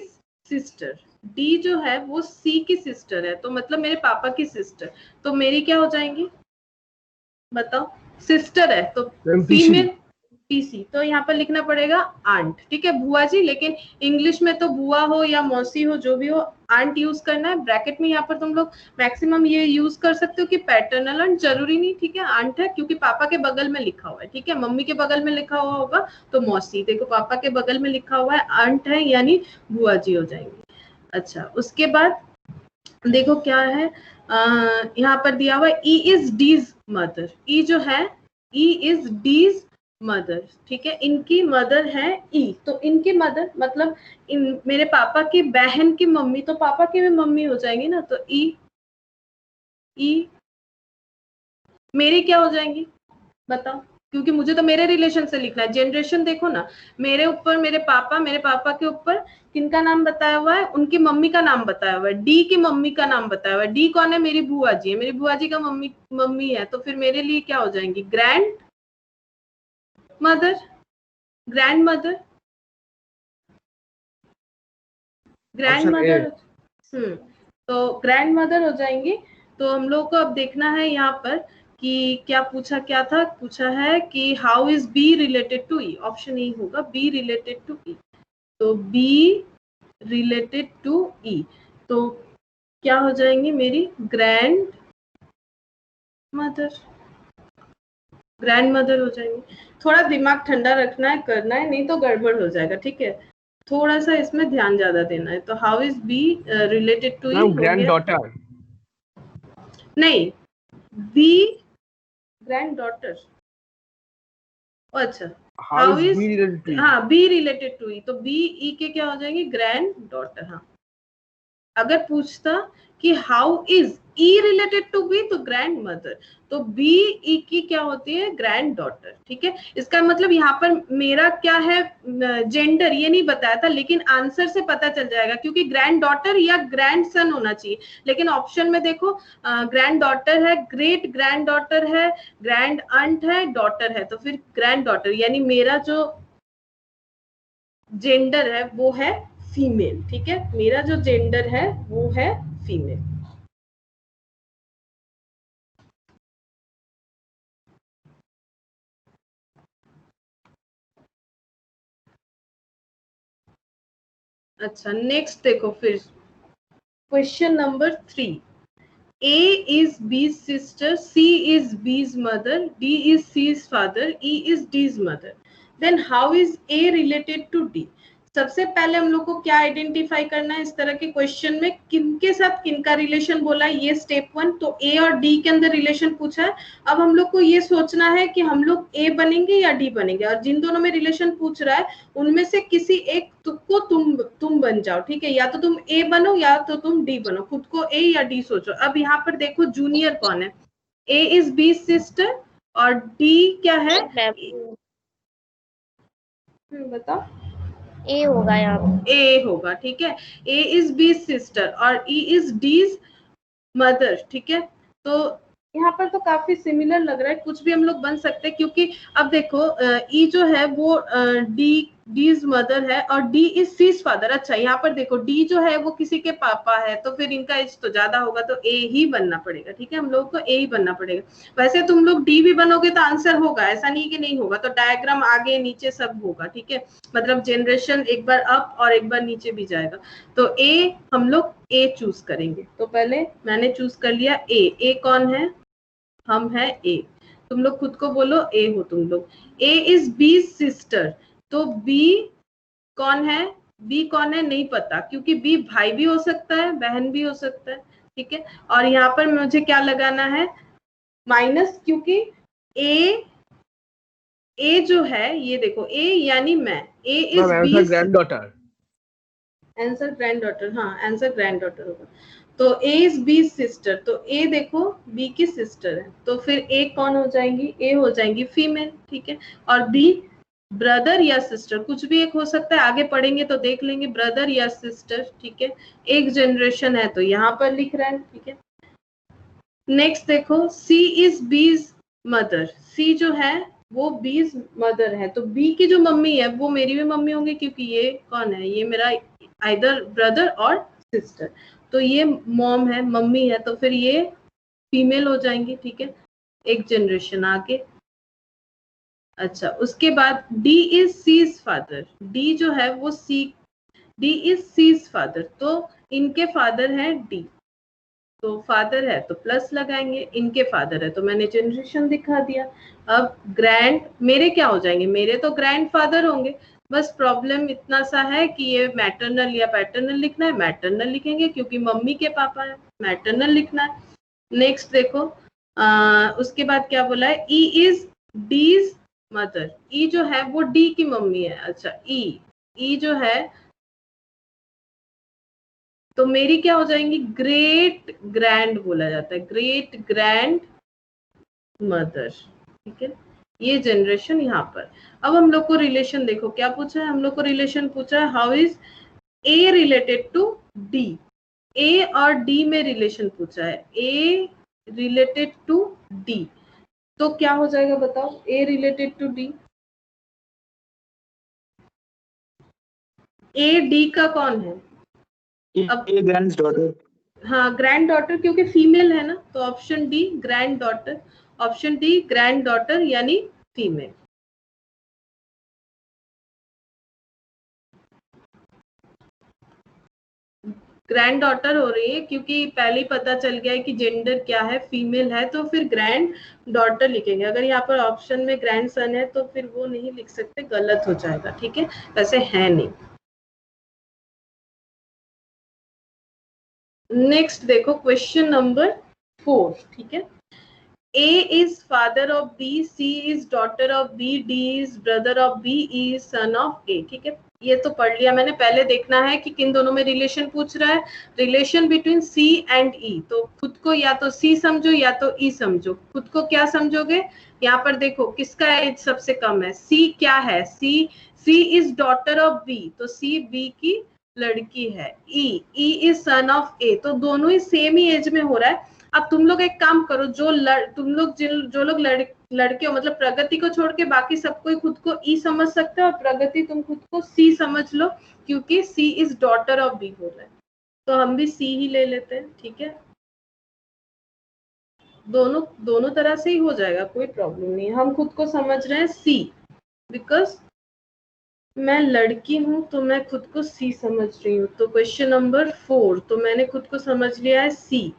sister, D जो है वो सी की सिस्टर है, तो मतलब मेरे पापा की सिस्टर, तो मेरी क्या हो जाएंगी, बताओ? सिस्टर है तो फीमेल, पीसी, तो यहाँ पर लिखना पड़ेगा आंट, ठीक है, बुआ जी। लेकिन इंग्लिश में तो बुआ हो या मौसी हो, जो भी हो, आंट यूज करना है। ब्रैकेट में यहाँ पर तुम लोग मैक्सिमम ये यूज कर सकते हो कि पैटर्नल आंट, जरूरी नहीं, ठीक है, आंट है क्योंकि पापा के बगल में लिखा हुआ है, ठीक है। मम्मी के बगल में लिखा हुआ होगा तो मौसी, देखो पापा के बगल में लिखा हुआ है आंट है, यानी बुआ जी हो जाएंगे। अच्छा, उसके बाद देखो क्या है, यहाँ पर दिया हुआ ई इज डीज मदर, ई जो है, ई इज डीज मदर, ठीक है, इनकी मदर है ई, तो इनकी मदर मतलब मेरे पापा की बहन की मम्मी, तो पापा की भी मम्मी हो जाएंगी ना, तो ई मेरी क्या हो जाएंगी, बताओ? क्योंकि मुझे तो मेरे रिलेशन से लिखना है, जनरेशन देखो ना, मेरे ऊपर मेरे पापा के ऊपर किनका नाम बताया हुआ है, उनकी मम्मी का नाम बताया हुआ है, डी की मम्मी का नाम बताया हुआ है। डी कौन है, मेरी बुआ जी है, मेरी बुआ जी का मम्मी है, तो फिर मेरे लिए क्या हो जाएंगी, grand mother, grand mother, grand mother, तो ग्रैंड मदर हो जाएंगी। तो हम लोग को अब देखना है यहाँ पर कि क्या पूछा है कि how is B related to E, option E होगा, बी रिलेटेड टू ई। तो बी रिलेटेड टू ई, तो क्या हो जाएंगी, मेरी ग्रैंड मदर हो जाएंगी। थोड़ा दिमाग ठंडा रखना है, करना है, नहीं तो गड़बड़ हो जाएगा, ठीक है। थोड़ा सा इसमें ध्यान ज्यादा देना है। तो how is B related to E, granddaughter, नहीं, बी ग्रैंड डॉटर, अच्छा, हाउ इज, हाँ, बी रिलेटेड टू ई, तो बी ई के क्या हो जाएंगे, ग्रैंड डॉटर, हाँ, अगर पूछता कि how is E related to B, तो ग्रैंड मदर, तो बी ई की क्या होती है, ग्रैंड डॉटर। ठीक है, इसका मतलब यहाँ पर मेरा क्या है, जेंडर ये नहीं बताया था, लेकिन आंसर से पता चल जाएगा, क्योंकि ग्रैंड डॉटर या ग्रैंड सन होना चाहिए। लेकिन ऑप्शन में देखो ग्रैंड डॉटर है, ग्रेट ग्रैंड डॉटर है, ग्रैंड अंट है, डॉटर है, तो फिर ग्रैंड डॉटर, यानी मेरा जो जेंडर है वो है फीमेल। ठीक है, मेरा जो जेंडर है वो है फीमेल। अच्छा, नेक्स्ट देखो फिर question number 3। A is B's sister, C is B's mother, D is C's father, E is D's mother. Then how is A related to D? सबसे पहले हम लोग को क्या आइडेंटिफाई करना है, इस तरह के क्वेश्चन में किनके साथ किनका रिलेशन बोला है, ये स्टेप 1। तो A और D के अंदर रिलेशन पूछा है। अब हम लोग को ये सोचना है कि हम लोग A बनेंगे या D बनेंगे, और जिन दोनों में रिलेशन पूछ रहा है उनमें से किसी एक को तुम बन जाओ। ठीक है, या तो तुम A बनो या तो तुम D बनो, खुद को A या D सोचो। अब यहाँ पर देखो जूनियर कौन है, A इज B सिस्टर और D क्या है, बताओ। ए होगा यहाँ पे, ए होगा। ठीक है, ए इज बी सिस्टर और ई इज डीज मदर। ठीक है, तो यहाँ पर तो काफी सिमिलर लग रहा है, कुछ भी हम लोग बन सकते हैं, क्योंकि अब देखो ई जो है वो डीज मदर है और डी इज सीज फादर। अच्छा, यहाँ पर देखो डी जो है वो किसी के पापा है, तो फिर इनका एज तो ज्यादा होगा, तो ए ही बनना पड़ेगा। ठीक है, हम लोग को ए ही बनना पड़ेगा। वैसे तुम लोग डी भी बनोगे तो आंसर होगा, ऐसा नहीं कि नहीं होगा, तो डायग्राम आगे नीचे सब होगा। ठीक है, मतलब जनरेशन एक बार अप और एक बार नीचे भी जाएगा। तो ए हम लोग ए चूज करेंगे। तो पहले मैंने चूज कर लिया ए कौन है, हम है ए। तुम लोग खुद को बोलो ए हो तुम लोग। ए इज बी सिस्टर, तो बी कौन है, बी कौन है नहीं पता, क्योंकि बी भाई भी हो सकता है, बहन भी हो सकता है। ठीक है, और यहाँ पर मुझे क्या लगाना है, माइनस, क्योंकि ए जो है ये देखो ए यानी मैं, A is B granddaughter, answer granddaughter, हाँ आंसर ग्रैंड डॉटर होगा। तो ए इज बी सिस्टर, तो ए देखो बी की सिस्टर है, तो फिर ए कौन हो जाएंगी, ए हो जाएंगी फीमेल। ठीक है, और बी ब्रदर या सिस्टर, कुछ भी एक हो सकता है, आगे पढ़ेंगे तो देख लेंगे, ब्रदर या सिस्टर। ठीक है, एक जनरेशन है तो यहाँ पर लिख रहा है। ठीक है, नेक्स्ट देखो सी इज बीज मदर, सी जो है वो बीज मदर है, तो बी की जो मम्मी है वो मेरी भी मम्मी होंगी, क्योंकि ये कौन है, ये मेरा आइदर ब्रदर और सिस्टर, तो ये मॉम है, मम्मी है, तो फिर ये फीमेल हो जाएंगी। ठीक है, एक जनरेशन आगे। अच्छा, उसके बाद D is C's father, D जो है वो डी इज सीज फादर, तो इनके फादर है डी, तो फादर है तो प्लस लगाएंगे, इनके फादर है तो मैंने जनरेशन दिखा दिया। अब ग्रैंड मेरे क्या हो जाएंगे, मेरे तो ग्रैंड फादर होंगे। बस प्रॉब्लम इतना सा है कि ये मैटरनल या पैटर्नल लिखना है, मैटरनल लिखेंगे क्योंकि मम्मी के पापा है, मैटरनल लिखना है। नेक्स्ट देखो उसके बाद क्या बोला है, ई इज डीज मदर, ई जो है वो डी की मम्मी है। अच्छा, ई जो है तो मेरी क्या हो जाएंगी, ग्रेट ग्रैंड बोला जाता है, ग्रेट ग्रैंड मदर। ठीक है, ये जनरेशन यहाँ पर। अब हम लोग को रिलेशन देखो क्या पूछा है, हम लोग को रिलेशन पूछा है how is A related to D, A और डी में रिलेशन पूछा है, ए रिलेटेड टू डी, तो क्या हो जाएगा बताओ, A related to D, A D का कौन है, अब ए ग्रैंड डॉटर, हाँ ग्रैंड डॉटर, क्योंकि फीमेल है ना, तो option D granddaughter, option D granddaughter यानी फीमेल। ग्रैंड डॉटर हो रही है क्योंकि पहले ही पता चल गया है कि जेंडर क्या है, फीमेल है, तो फिर ग्रैंड डॉटर लिखेंगे। अगर यहाँ पर ऑप्शन में ग्रैंड सन है तो फिर वो नहीं लिख सकते, गलत हो जाएगा। ठीक है, वैसे है नहीं। नेक्स्ट देखो क्वेश्चन नंबर 4। ठीक है, A is father of B, C is daughter of B, D is brother of B, E is son of A। ठीक है, ये तो पढ़ लिया मैंने। पहले देखना है कि किन दोनों में रिलेशन पूछ रहा है, रिलेशन बिटवीन सी एंड ई। तो खुद को या तो सी समझो या तो ई समझो। खुद को क्या समझोगे, यहाँ पर देखो किसका एज सबसे कम है, सी क्या है, सी इज डॉटर ऑफ बी, तो सी बी की लड़की है। ई इज सन ऑफ ए, तो दोनों ही सेम ही एज में हो रहा है। अब तुम लोग एक काम करो, तुम लोग जो लोग लड़के हो, मतलब प्रगति को छोड़ के बाकी सबको खुद को ई समझ सकते हो, और प्रगति तुम खुद को सी समझ लो, क्योंकि सी इज डॉटर ऑफ बी हो रहा है, तो हम भी सी ही ले लेते हैं। ठीक है, दोनों तरह से ही हो जाएगा, कोई प्रॉब्लम नहीं है। हम खुद को समझ रहे हैं सी, बिकॉज मैं लड़की हूं तो मैं खुद को सी समझ रही हूँ। तो क्वेश्चन नंबर 4, तो मैंने खुद को समझ लिया है सी,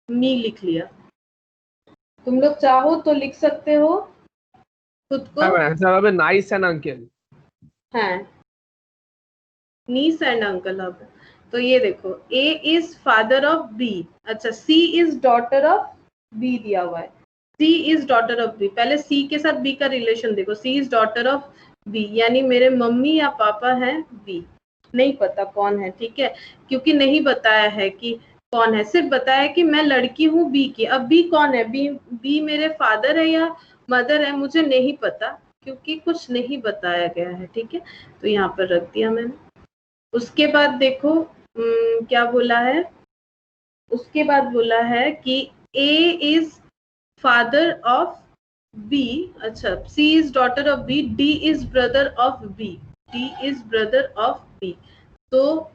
मी लिख लिया। तुम लोग चाहो तो लिख सकते हो खुद को। आंसर হবে नाइस एंड अंकल। हाँ, नीस एंड अंकल। अब तो ये देखो, ए इज फादर ऑफ बी, अच्छा C is daughter of B दिया हुआ है, सी इज डॉटर ऑफ बी। पहले सी के साथ बी का रिलेशन देखो, सी इज डॉटर ऑफ बी, यानी मेरे मम्मी या पापा है बी। नहीं पता कौन है, ठीक है, क्योंकि नहीं बताया है कि कौन है, सिर्फ बताया कि मैं लड़की हूँ बी की। अब बी कौन है, बी मेरे फादर है या मदर है, मुझे नहीं पता, क्योंकि कुछ नहीं बताया गया है। ठीक है, तो यहाँ पर रख दिया मैंने। उसके बाद देखो क्या बोला है, उसके बाद बोला है कि A is father of B, अच्छा C is daughter of B, D is brother of B, D is brother of B. तो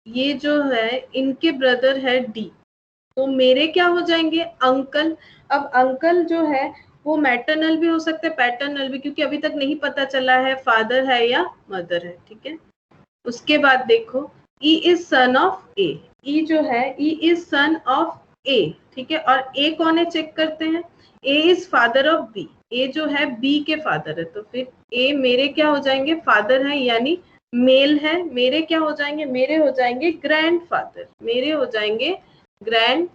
ये जो है इनके ब्रदर है डी, तो मेरे क्या हो जाएंगे, अंकल। अब अंकल जो है वो मैटरनल भी हो सकते हैं, पैटर्नल भी, क्योंकि अभी तक नहीं पता चला है फादर है या मदर है। ठीक है, उसके बाद देखो ई इज सन ऑफ ए, ई जो है ई इज सन ऑफ ए। ठीक है, और ए कौन है चेक करते हैं, ए इज फादर ऑफ बी, ए जो है बी के फादर है, तो फिर ए मेरे क्या हो जाएंगे, फादर है, यानी मेल है। मेरे क्या हो जाएंगे, मेरे हो जाएंगे ग्रैंडफादर, मेरे हो जाएंगे ग्रैंड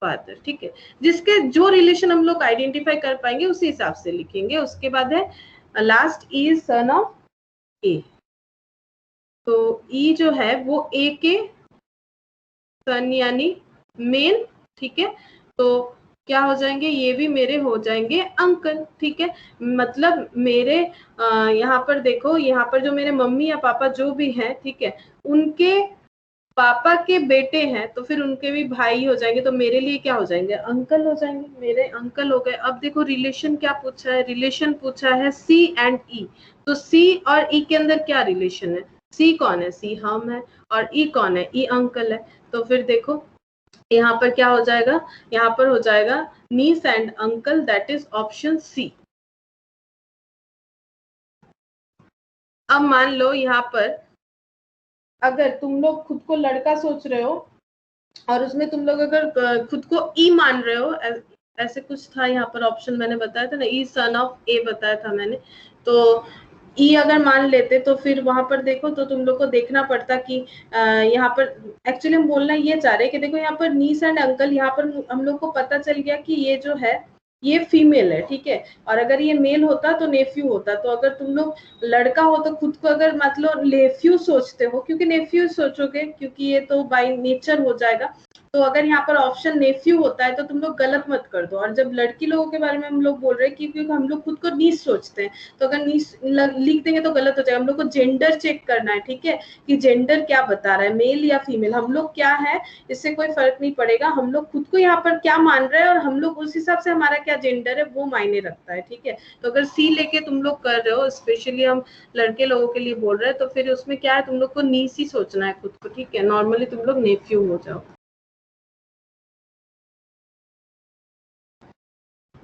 फादर। ठीक है, जिसके जो रिलेशन हम लोग आइडेंटिफाई कर पाएंगे उसी हिसाब से लिखेंगे। उसके बाद है last, E is son of A, तो ई जो है वो ए के सन यानी मेल। ठीक है, तो क्या हो जाएंगे, ये भी मेरे हो जाएंगे अंकल। ठीक है, मतलब मेरे यहाँ पर देखो, यहाँ पर जो मेरे मम्मी या पापा जो भी हैं, ठीक है, उनके पापा के बेटे हैं, तो फिर उनके भी भाई हो जाएंगे, तो मेरे लिए क्या हो जाएंगे, अंकल हो जाएंगे, मेरे अंकल हो गए। अब देखो रिलेशन क्या पूछा है, रिलेशन पूछा है सी एंड ई, तो सी और ई के अंदर क्या रिलेशन है, सी कौन है, सी हम है, और ई कौन है, ई अंकल है। तो फिर देखो यहाँ पर क्या हो जाएगा, यहाँ पर हो जाएगा niece and uncle, that is option C. अब मान लो यहाँ पर अगर तुम लोग खुद को लड़का सोच रहे हो और उसमें तुम लोग अगर खुद को ई मान रहे हो, ऐसे कुछ था यहाँ पर ऑप्शन मैंने बताया था ना, ई सन ऑफ ए बताया था मैंने, तो ई अगर मान लेते तो फिर वहां पर देखो, तो तुम लोग को देखना पड़ता कि यहाँ पर एक्चुअली हम बोलना ये चाह रहे हैं कि देखो यहाँ पर नीस एंड अंकल, यहाँ पर हम लोग को पता चल गया कि ये जो है ये फीमेल है। ठीक है, और अगर ये मेल होता तो नेफ्यू होता, तो अगर तुम लोग लड़का हो तो खुद को अगर मतलब नेफ्यू सोचते हो, क्योंकि नेफ्यू सोचोगे क्योंकि ये तो बाय नेचर हो जाएगा, तो अगर यहाँ पर ऑप्शन नेफ्यू होता है तो तुम लोग गलत मत कर दो। और जब लड़की लोगों के बारे में हम लोग बोल रहे हैं क्योंकि हम लोग खुद को नीस सोचते हैं, तो अगर नीस लिख देंगे तो गलत हो जाएगा। हम लोग को जेंडर चेक करना है, ठीक है, कि जेंडर क्या बता रहा है, मेल या फीमेल, हम लोग क्या है, इससे कोई फर्क नहीं पड़ेगा। हम लोग खुद को यहाँ पर क्या मान रहे हैं और हम लोग उस हिसाब से हमारा क्या जेंडर है वो मायने रखता है। ठीक है, तो अगर सी लेके तुम लोग कर रहे हो, स्पेशली हम लड़के लोगों के लिए बोल रहे हैं, तो फिर उसमें क्या है, तुम लोग को नीस ही सोचना है खुद को। ठीक है, नॉर्मली तुम लोग नेफ्यू हो जाओ।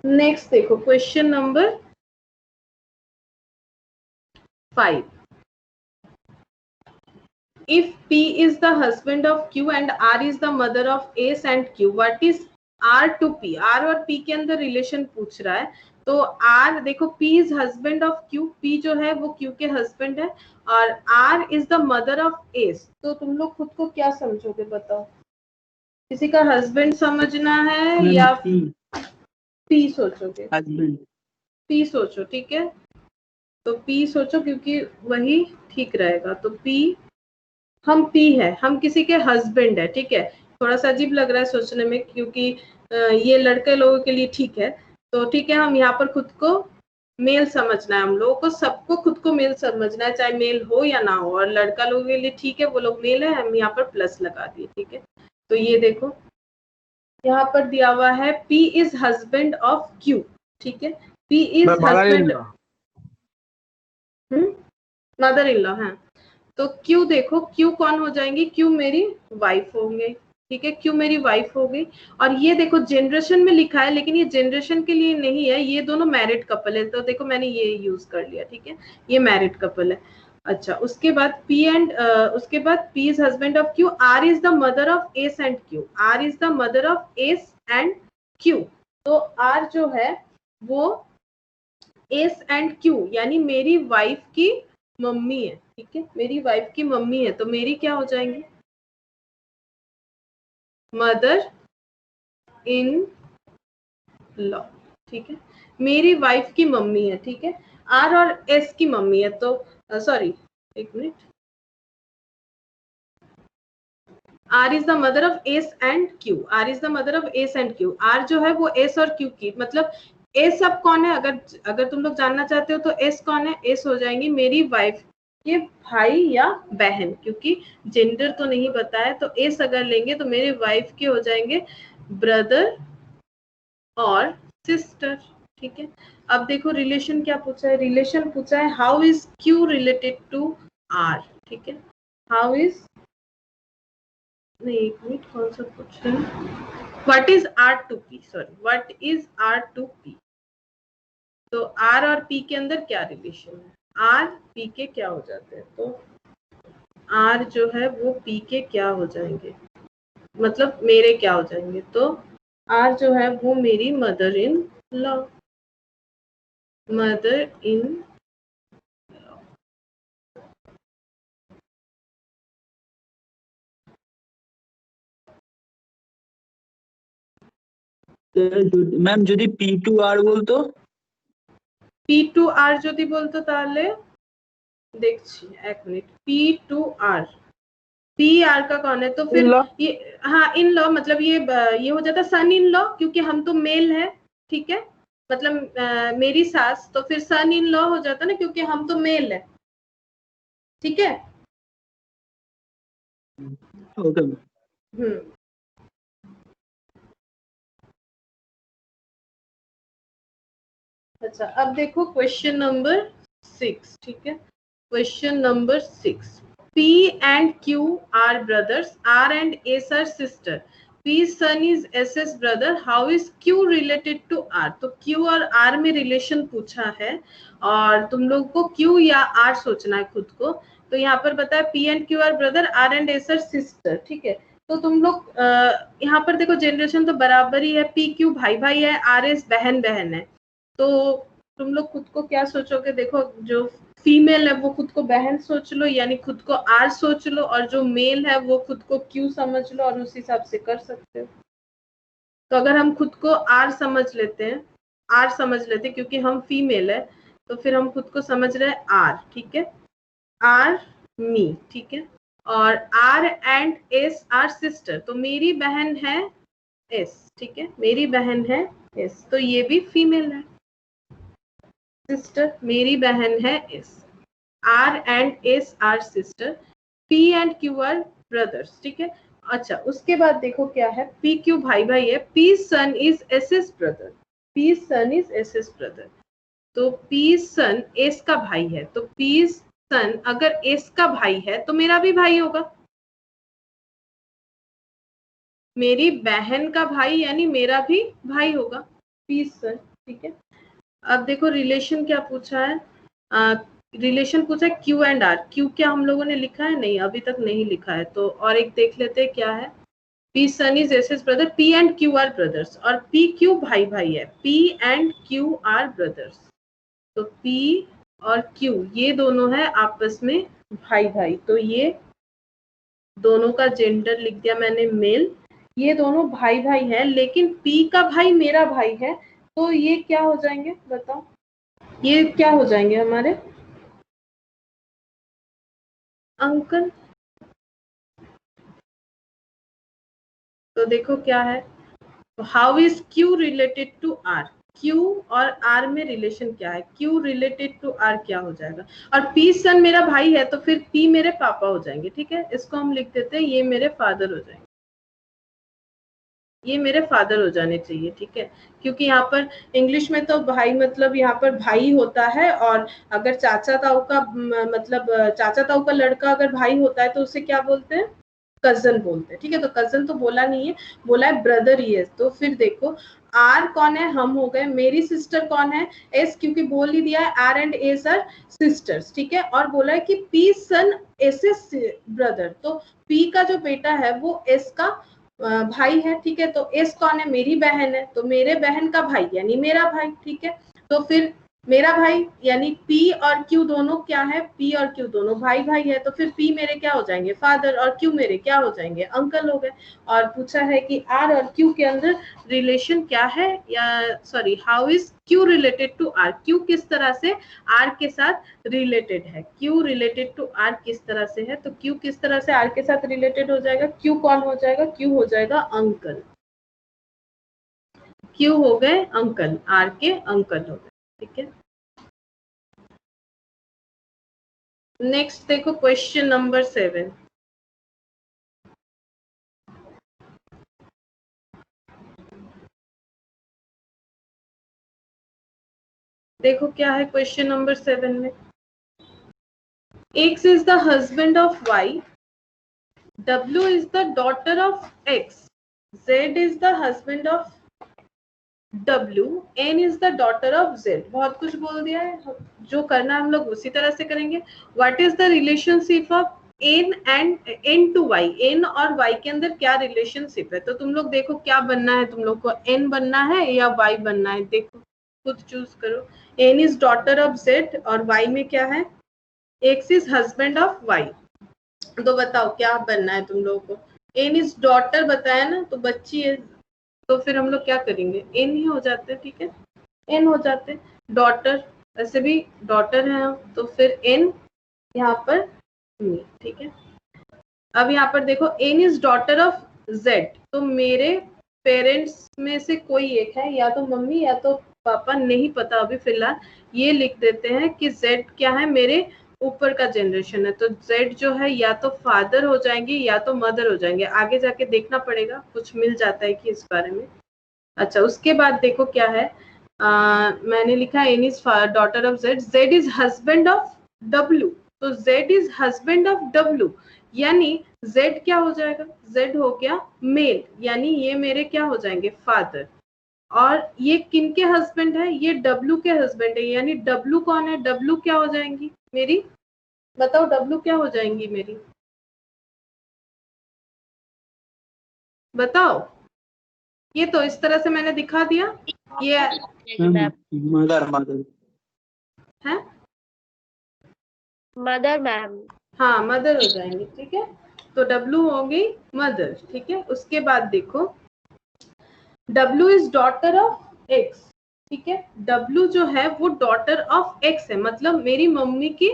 नेक्स्ट देखो question number 5, if P is the husband of Q and R is the mother of S and Q, what is R to P? R और P के अंदर रिलेशन पूछ रहा है, तो R देखो P is husband of Q, P जो है वो Q के हस्बैंड है, और R is the mother of S, तो तुम लोग खुद को क्या समझोगे बताओ, किसी का हस्बैंड समझना है या P सोचोगे? हस्बैंड। P सोचो, ठीक है, तो P सोचो क्योंकि वही ठीक रहेगा। तो P, हम P है, हम किसी के हस्बैंड है, ठीक है। थोड़ा सा अजीब लग रहा है सोचने में क्योंकि ये लड़के लोगों के लिए ठीक है, तो ठीक है, हम यहाँ पर खुद को मेल समझना है, हम लोगों को सबको खुद को मेल समझना है, चाहे मेल हो या ना हो, और लड़का लोगों के लिए ठीक है, वो लोग मेल है, हम यहाँ पर प्लस लगा दिए, ठीक है। तो ये देखो यहाँ पर दिया हुआ है P is husband of Q, ठीक है, P is husband, mother in law, हाँ। तो Q देखो, Q कौन हो जाएंगी, Q मेरी वाइफ होंगे, ठीक है, Q मेरी वाइफ हो गई। और ये देखो जनरेशन में लिखा है, लेकिन ये जनरेशन के लिए नहीं है, ये दोनों मैरिड कपल है, तो देखो मैंने ये यूज कर लिया, ठीक है, ये मैरिड कपल है। अच्छा, उसके बाद उसके बाद P is husband of Q, R is the mother of S and Q, R is the mother of S and Q। तो R जो है वो S एंड Q यानी मेरी वाइफ की मम्मी है, ठीक है, मेरी वाइफ की मम्मी है, तो मेरी क्या हो जाएंगी, मदर इन लॉ, ठीक है, मेरी वाइफ की मम्मी है, ठीक है। आर और एस की मम्मी है, तो सॉरी एक minute, R is the mother of S and Q, R is the mother of S and Q, R जो है वो एस और क्यू की, मतलब एस अब कौन है, अगर तुम लोग जानना चाहते हो तो एस कौन है, एस हो जाएंगी मेरी वाइफ के भाई या बहन, क्योंकि जेंडर तो नहीं बताया, तो एस अगर लेंगे तो मेरे वाइफ के हो जाएंगे ब्रदर और सिस्टर, ठीक है। अब देखो रिलेशन क्या पूछा है, रिलेशन पूछा है how is Q related to R, ठीक है, हाउ इज, नहीं एक मिनट, कौन सा पूछ रहे हैं, what is R to P, sorry what is R to P, तो आर और पी के अंदर क्या रिलेशन है, आर पी के क्या हो जाते हैं, तो आर जो है वो पी के क्या हो जाएंगे, मतलब मेरे क्या हो जाएंगे, तो आर जो है वो मेरी mother in law, mother in, ma'am যদি P2R বলতো, P2R যদি বলতো তাহলে देखिए एक मिनट, P2R, PR का कौन है, तो फिर ये, हाँ इन लॉ, मतलब ये हो जाता सन इन लॉ, क्योंकि हम तो मेल है, ठीक है, मतलब मेरी सास, तो फिर सन इन लॉ हो जाता ना, क्योंकि हम तो मेल है, ठीक है। ओके। अच्छा, अब देखो क्वेश्चन नंबर 6, ठीक है, question number 6, P and Q are brothers, R and S are sister, P's son is S's brother, how is Q related to R, तो Q और R में रिलेशन पूछा है और तुम लोग को Q या R सोचना है खुद को। तो यहाँ पर बताया P and Q are brother, R and S are sister, ठीक है। तो तुम लोग यहाँ पर देखो जनरेशन तो बराबर ही है, P Q भाई भाई है, R S बहन बहन है, तो तुम लोग खुद को क्या सोचोगे, देखो जो फीमेल है वो खुद को बहन सोच लो, यानी खुद को आर सोच लो, और जो मेल है वो खुद को क्यू समझ लो, और उस हिसाब से कर सकते हो। तो अगर हम खुद को आर समझ लेते हैं, आर समझ लेते हैं क्योंकि हम फीमेल है, तो फिर हम खुद को समझ रहे हैं आर, ठीक है, आर मी, ठीक है, और R and S are sister, तो मेरी बहन है एस, ठीक है, मेरी बहन है एस, तो ये भी फीमेल है, सिस्टर, मेरी बहन है S, R and S are sister, P and Q are brothers, ठीक है। अच्छा, उसके बाद देखो क्या है, पी क्यू भाई भाई है, P son is S S brother, P son is S S brother, तो पी सन एस का भाई है, तो पी सन अगर एस का भाई है तो मेरा भी भाई होगा, मेरी बहन का भाई यानी मेरा भी भाई होगा, पी सन, ठीक है। अब देखो रिलेशन क्या पूछा है, रिलेशन पूछा है क्यू एंड आर, क्यू क्या हम लोगों ने लिखा है, नहीं अभी तक नहीं लिखा है, तो और एक देख लेते हैं क्या है, P son is S S brother, P and Q are brothers, और पी क्यू भाई भाई है, P and Q are brothers, तो पी और क्यू ये दोनों है आपस में भाई भाई, तो ये दोनों का जेंडर लिख दिया मैंने मेल, ये दोनों भाई भाई है, लेकिन पी का भाई मेरा भाई है, तो ये क्या हो जाएंगे बताओ, ये क्या हो जाएंगे हमारे अंकल। तो देखो क्या है, how is Q related to R, Q और आर में रिलेशन क्या है, क्यू रिलेटेड टू आर क्या हो जाएगा। और पी सन मेरा भाई है तो फिर पी मेरे पापा हो जाएंगे, ठीक है। इसको हम लिख देते हैं ये मेरे फादर हो जाएंगे, ये मेरे फादर हो जाने चाहिए, ठीक है। क्योंकि यहाँ पर इंग्लिश में तो भाई मतलब यहाँ पर भाई होता है, और अगर चाचा ताऊ का मतलब चाचा ताऊ का लड़का अगर भाई होता है तो उसे क्या बोलते हैं, कजन बोलते हैं, ठीक है। तो कजन तो बोला नहीं है, बोला है ब्रदर ही है। तो फिर देखो आर कौन है, हम हो गए, मेरी सिस्टर कौन है, एस, क्योंकि बोल ही दिया है R and S are sisters, ठीक है। और बोला है कि P son is S brother, तो पी का जो बेटा है वो एस का भाई है, ठीक है। तो एस कौन है, मेरी बहन है, तो मेरे बहन का भाई यानी मेरा भाई, ठीक है। तो फिर मेरा भाई यानी पी और क्यू दोनों क्या है, पी और क्यू दोनों भाई भाई है, तो फिर पी मेरे क्या हो जाएंगे फादर, और क्यू मेरे क्या हो जाएंगे अंकल हो गए। और पूछा है कि आर और क्यू के अंदर रिलेशन क्या है, या sorry how is Q related to R, Q किस तरह से आर के साथ रिलेटेड है, क्यू रिलेटेड टू आर किस तरह से है। तो क्यू किस तरह से आर के साथ रिलेटेड हो जाएगा, क्यू कौन हो जाएगा, क्यू हो जाएगा अंकल, क्यू हो गए अंकल, आर के अंकल हो गए, ठीक है। नेक्स्ट देखो क्वेश्चन नंबर 7, देखो क्या है क्वेश्चन नंबर 7 में, X is the husband of Y, W is the daughter of X, Z is the husband of W, N is the daughter of Z। बहुत कुछ बोल दिया है, जो करना हम लोग उसी तरह से करेंगे। What is the relationship of N and N to Y, N और Y के अंदर क्या रिलेशनशिप है। तो तुम लोग देखो क्या बनना है, तुम लोग को N बनना है या Y बनना है, देखो खुद चूज करो। N is daughter of Z और Y में क्या है, X is husband of Y। तो बताओ क्या बनना है तुम लोगों को। N is daughter बताया ना, तो बच्ची है, तो फिर हम लोग क्या करेंगे, N ही हो जाते हैं, ठीक है, N हो जाते हैं। डॉटर वैसे भी डॉटर है हम, तो फिर N यहाँ पर, ठीक है। अब यहाँ पर देखो N is daughter of Z, तो मेरे पेरेंट्स में से कोई एक है, या तो मम्मी या तो पापा, नहीं पता अभी फिलहाल। ये लिख देते हैं कि Z क्या है, मेरे ऊपर का जनरेशन है, तो Z जो है या तो फादर हो जाएंगे या तो मदर हो जाएंगे, आगे जाके देखना पड़ेगा, कुछ मिल जाता है कि इस बारे में। अच्छा उसके बाद देखो क्या है, मैंने लिखा N is daughter of Z, Z is husband of W, तो Z is husband of W यानी Z क्या हो जाएगा, Z हो गया मेल, यानी ये मेरे क्या हो जाएंगे फादर। और ये किन के हस्बैंड है, ये W के हस्बैंड है, यानी W कौन है, W क्या हो जाएंगी मेरी, बताओ W क्या हो जाएंगी मेरी, बताओ। ये तो इस तरह से मैंने दिखा दिया, ये मदर मदर है मदर मैम, हाँ मदर हो जाएंगे, ठीक है। तो W हो गई मदर, ठीक है। उसके बाद देखो W is daughter of X, ठीक है। W जो है वो डॉटर ऑफ X है, मतलब मेरी मम्मी की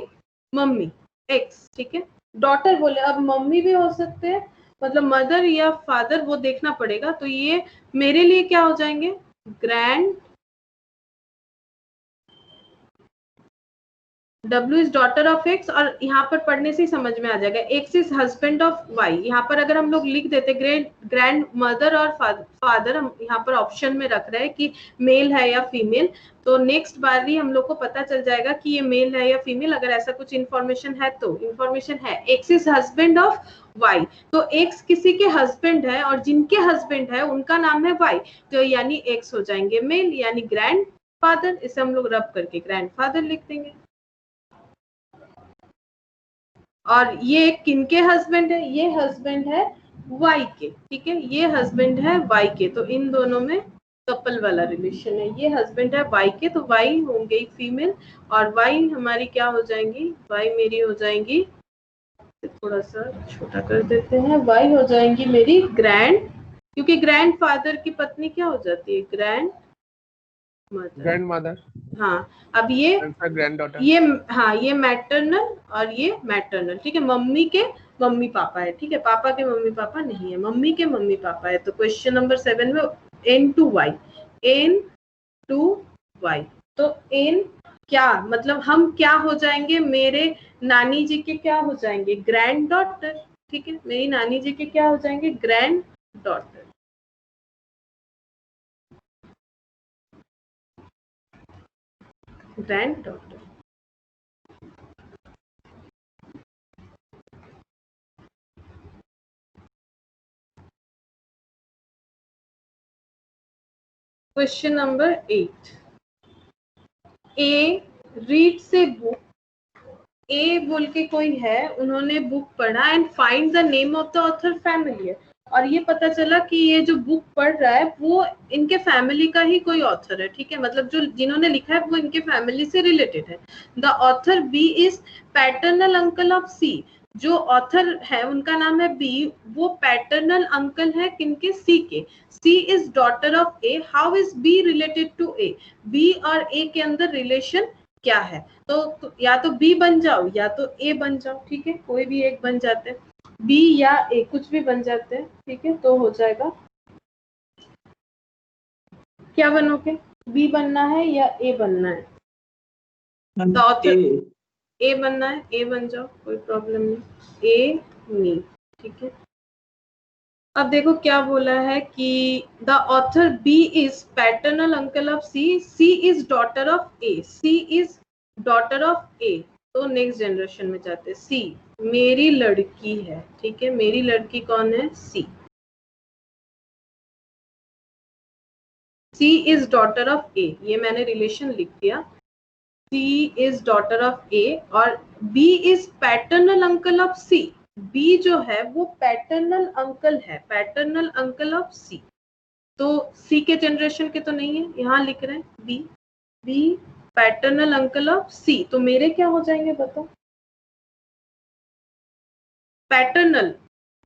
मम्मी X, ठीक है। डॉटर बोले, अब मम्मी भी हो सकते हैं, मतलब मदर या फादर, वो देखना पड़ेगा। तो ये मेरे लिए क्या हो जाएंगे, grand, W is daughter of X, और यहाँ पर पढ़ने से ही समझ में आ जाएगा X is husband of Y। यहाँ पर अगर हम लोग लिख देते ग्रैंड मदर और फादर, हम यहाँ पर ऑप्शन में रख रहे हैं कि मेल है या फीमेल, तो नेक्स्ट बार ही हम लोग को पता चल जाएगा कि ये मेल है या फीमेल। अगर ऐसा कुछ इन्फॉर्मेशन है तो इन्फॉर्मेशन है X is husband of Y, तो X किसी के हस्बैंड है और जिनके हस्बैंड है उनका नाम है Y, तो यानी X हो जाएंगे मेल, यानी ग्रैंड फादर। इसे हम लोग रब करके ग्रैंड फादर लिख देंगे। और ये किनके हस्बैंड है, ये हस्बैंड है वाई के, ठीक है, ये हस्बैंड है वाई के, तो इन दोनों में कपल वाला रिलेशन है। ये हस्बैंड है वाई के, तो वाई होंगे फीमेल, और वाई हमारी क्या हो जाएंगी, वाई मेरी हो जाएंगी, थोड़ा सा छोटा कर देते हैं, वाई हो जाएंगी मेरी ग्रैंड, क्योंकि ग्रैंड फादर की पत्नी क्या हो जाती है, ग्रैंड मदर, ग्रैंड मदर, हाँ, अब ये ग्रैंडडॉटर, ये हाँ ये मैटरनल और ये मैटरनल, ठीक है। मम्मी के मम्मी पापा है, ठीक है, पापा के मम्मी पापा नहीं है, मम्मी के मम्मी पापा है। तो क्वेश्चन नंबर 7 में n to y, n to y, तो n क्या मतलब हम क्या हो जाएंगे, मेरे नानी जी के क्या हो जाएंगे, ग्रैंड डॉटर, ठीक है, मेरी नानी जी के क्या हो जाएंगे, grand daughter. Grand daughter. Question number 8, A read से बुक, ए बोल के कोई है, उन्होंने बुक पढ़ा and find the name of the author family, और ये पता चला कि ये जो बुक पढ़ रहा है वो इनके फैमिली का ही कोई ऑथर है, ठीक है, मतलब जो जिन्होंने लिखा है वो इनके फैमिली से रिलेटेड है। The author B is paternal uncle of C, जो ऑथर है उनका नाम है बी, वो पैटर्नल अंकल है किनके, सी के। C is daughter of A, how is B related to A, B और ए के अंदर रिलेशन क्या है। तो या तो बी बन जाओ या तो ए बन जाओ, ठीक है, कोई भी एक बन जाते हैं, बी या ए कुछ भी बन जाते हैं, ठीक है। तो हो जाएगा, क्या बनोगे, बी बनना है या ए बनना है, तो ऑथर ए बनना है, ए बन जाओ, कोई प्रॉब्लम नहीं, ए मी, ठीक है। अब देखो क्या बोला है कि the author B is paternal uncle of C, C is daughter of A, C is daughter of A, तो नेक्स्ट जनरेशन में जाते हैं। सी मेरी लड़की है, ठीक है, मेरी लड़की कौन है, C, C is daughter of A, ये मैंने रिलेशन लिख दिया, C is daughter of A, और B is paternal uncle of C, B जो है वो पैटर्नल अंकल है, पैटर्नल अंकल ऑफ सी, तो सी के जनरेशन के तो नहीं है, यहाँ लिख रहे हैं B, B paternal uncle of C, तो मेरे क्या हो जाएंगे बताओ, पैटर्नल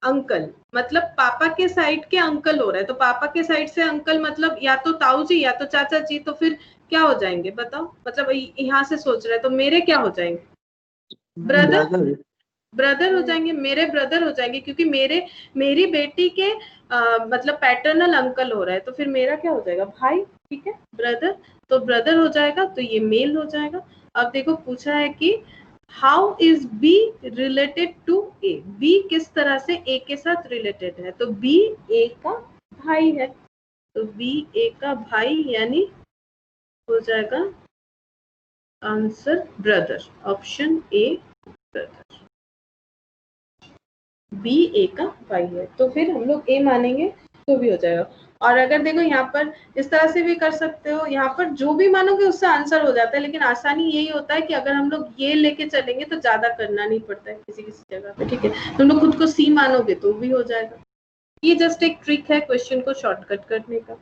अंकल मतलब पापा के साइड के अंकल हो रहा है, तो पापा के साइड से अंकल मतलब या तो ताऊ जी या तो चाचा जी, तो फिर क्या हो जाएंगे बताओ, मतलब यहाँ से सोच रहे हैं, तो मेरे क्या हो जाएंगे, ब्रदर, ब्रदर हो जाएंगे, मेरे ब्रदर हो जाएंगे, क्योंकि मेरी बेटी के मतलब पैटर्नल अंकल हो रहा है, तो फिर मेरा क्या हो जाएगा, भाई, ठीक है, ब्रदर, तो ब्रदर हो जाएगा, तो ये मेल हो जाएगा। अब देखो पूछा है कि how is B related to A, B किस तरह से ए के साथ रिलेटेड है, तो बी ए का भाई है, तो बी ए का भाई, यानी हो जाएगा answer brother, option A brother, B A का भाई है, तो फिर हम लोग ए मानेंगे तो भी हो जाएगा। और अगर देखो यहाँ पर इस तरह से भी कर सकते हो, यहाँ पर जो भी मानोगे उससे आंसर हो जाता है, लेकिन आसानी यही होता है कि अगर हम लोग ये लेके चलेंगे तो ज्यादा करना नहीं पड़ता है किसी किसी जगह पे, ठीक है, तुम लोग खुद को सी मानोगे तो भी हो जाएगा, ये जस्ट एक ट्रिक है क्वेश्चन को शॉर्टकट करने का।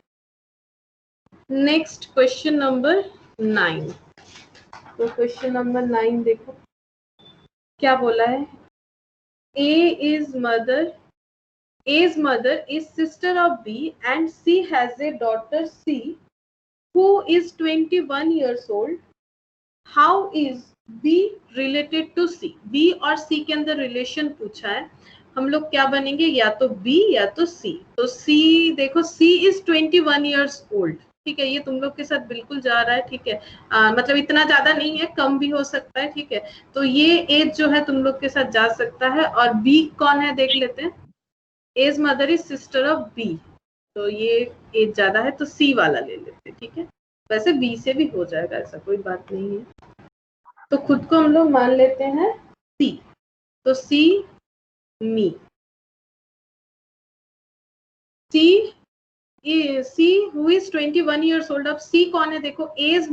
नेक्स्ट क्वेश्चन नंबर 9, तो क्वेश्चन नंबर 9 देखो क्या बोला है, A's mother is sister of B and C has a daughter C who is 21 years old. How is B related to C? B और C के अंदर रिलेशन पूछा है, हम लोग क्या बनेंगे, या तो B या तो C, तो C देखो C is 21 years old, ठीक है, ये तुम लोग के साथ बिल्कुल जा रहा है, ठीक है, मतलब इतना ज्यादा नहीं है, कम भी हो सकता है, ठीक है, तो ये एज जो है तुम लोग के साथ जा सकता है। और बी कौन है देख लेते हैं, A's mother is sister of B, तो ये एज ज्यादा है तो सी वाला ले लेते हैं, ठीक है, वैसे बी से भी हो जाएगा, ऐसा कोई बात नहीं है, तो खुद को हम लोग मान लेते हैं सी, तो C me, C who is 21 years old, अब सी कौन है देखो, A's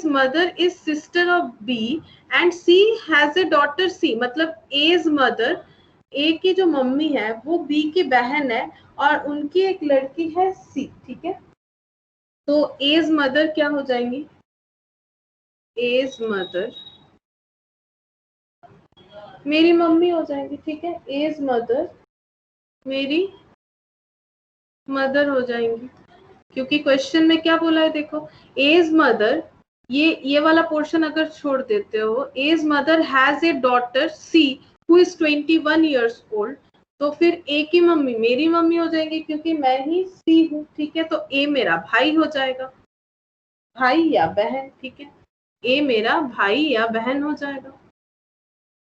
mother is sister of B and C has a daughter C, मतलब एज मदर, ए की जो मम्मी है वो बी की बहन है और उनकी एक लड़की है सी, ठीक है, तो एज मदर क्या हो जाएंगी, एज मदर मेरी मम्मी हो जाएंगी, ठीक है, एज मदर मेरी मदर हो जाएंगी, क्योंकि क्वेश्चन में क्या बोला है देखो, एज मदर, ये वाला पोर्शन अगर छोड़ देते हो, A's mother has a daughter C who is 21 years old, तो फिर ए की मम्मी मेरी मम्मी हो जाएगी क्योंकि मैं ही सी हूँ, ठीक है। तो ए मेरा भाई हो जाएगा, भाई या बहन, ठीक है। ए मेरा भाई या बहन हो जाएगा,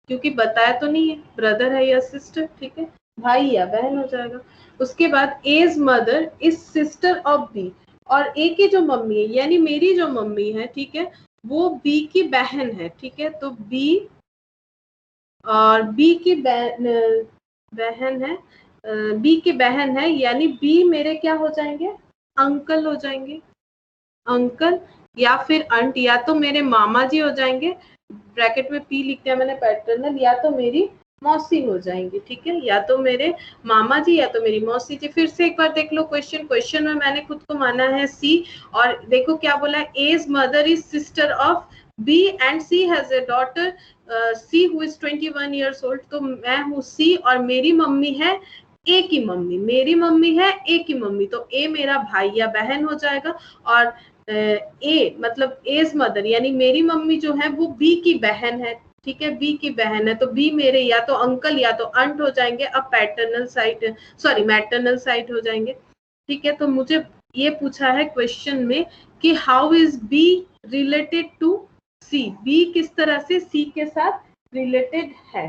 क्योंकि बताया तो नहीं है ब्रदर है या सिस्टर, ठीक है, भाई या बहन हो जाएगा। उसके बाद A's mother is sister of B, और ए की जो मम्मी है यानी मेरी जो मम्मी है, ठीक है, वो बी की बहन है, ठीक है। तो बी और बी की बहन है, बी की बहन है, यानी बी मेरे क्या हो जाएंगे, अंकल हो जाएंगे, अंकल या फिर अंट, या तो मेरे मामा जी हो जाएंगे, ब्रैकेट में पी लिखते हैं मैंने पैटर्नल, या तो मेरी मौसी हो जाएंगी, ठीक है, या तो मेरे मामा जी या तो मेरी मौसी जी। फिर से एक बार देख लो क्वेश्चन में मैंने खुद को माना है सी, और देखो क्या बोला है, A's mother is sister of B and C has a daughter C who is 21 years old, तो मैं हूँ सी और मेरी मम्मी है ए की मम्मी, मेरी मम्मी है ए की मम्मी, तो ए मेरा भाई या बहन हो जाएगा। और ए मतलब एज मदर यानी मेरी मम्मी जो है वो बी की बहन है, ठीक है, बी की बहन है, तो बी मेरे या तो अंकल या तो अंट हो जाएंगे, अब paternal side sorry maternal side हो जाएंगे, ठीक है। तो मुझे ये पूछा है क्वेश्चन में कि how is B related to C, B किस तरह से सी के साथ रिलेटेड है,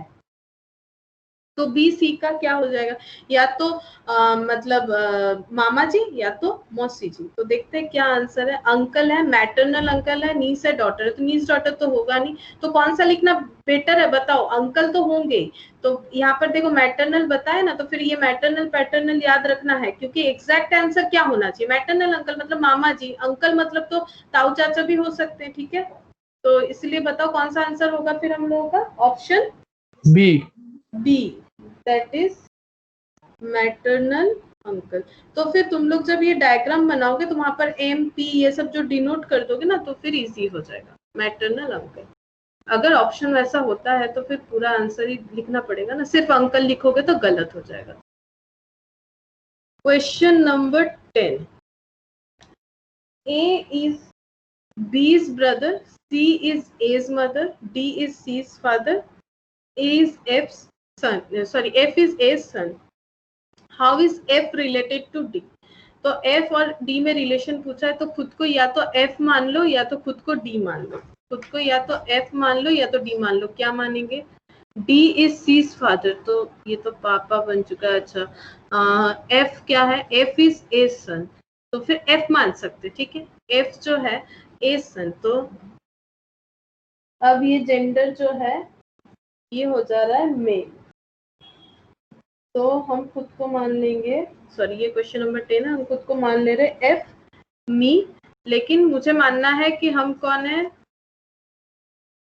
तो बी सी का क्या हो जाएगा, या तो मतलब मामा जी या तो मौसी जी। तो देखते हैं क्या आंसर है, अंकल है, मैटरनल अंकल है, नीस है, डॉटर है, तो नीस डॉटर तो होगा नहीं, तो कौन सा लिखना बेटर है बताओ, अंकल तो होंगे, तो यहाँ पर देखो मैटरनल बताया ना, तो फिर ये मैटरनल पैटर्नल याद रखना है, क्योंकि एग्जैक्ट आंसर क्या होना चाहिए, मैटरनल अंकल मतलब मामा जी, अंकल मतलब तो ताऊ चाचा भी हो सकते हैं, ठीक है। तो इसलिए बताओ कौन सा आंसर होगा फिर हम लोगों का, option B, that is maternal uncle. तो फिर तुम लोग जब ये डायग्राम बनाओगे तो वहां पर एम पी ये सब जो डिनोट कर दोगे ना, तो फिर इजी हो जाएगा, मैटरनल अंकल। अगर ऑप्शन वैसा होता है तो फिर पूरा आंसर ही लिखना पड़ेगा ना, सिर्फ अंकल लिखोगे तो गलत हो जाएगा। Question number 10, A is B's brother, C is A's mother, D is C's father, A is F's son, sorry F is A's son. How is F related to D? तो F और D में relation पूछा है, तो खुद को या तो F मान लो या तो खुद को D मान लो, खुद को या तो F मान लो या तो D मान लो, क्या मानेंगे, D is C's father, तो ये तो पापा बन चुका है, अच्छा F क्या है, F is A's son, तो फिर F मान सकते, ठीक है, F जो है A's son, तो अब ये जेंडर जो है ये हो जा रहा है मेल, तो हम खुद को मान लेंगे, सॉरी ये क्वेश्चन नंबर 10 है, हम खुद को मान ले रहे एफ मी, लेकिन मुझे मानना है कि हम कौन है,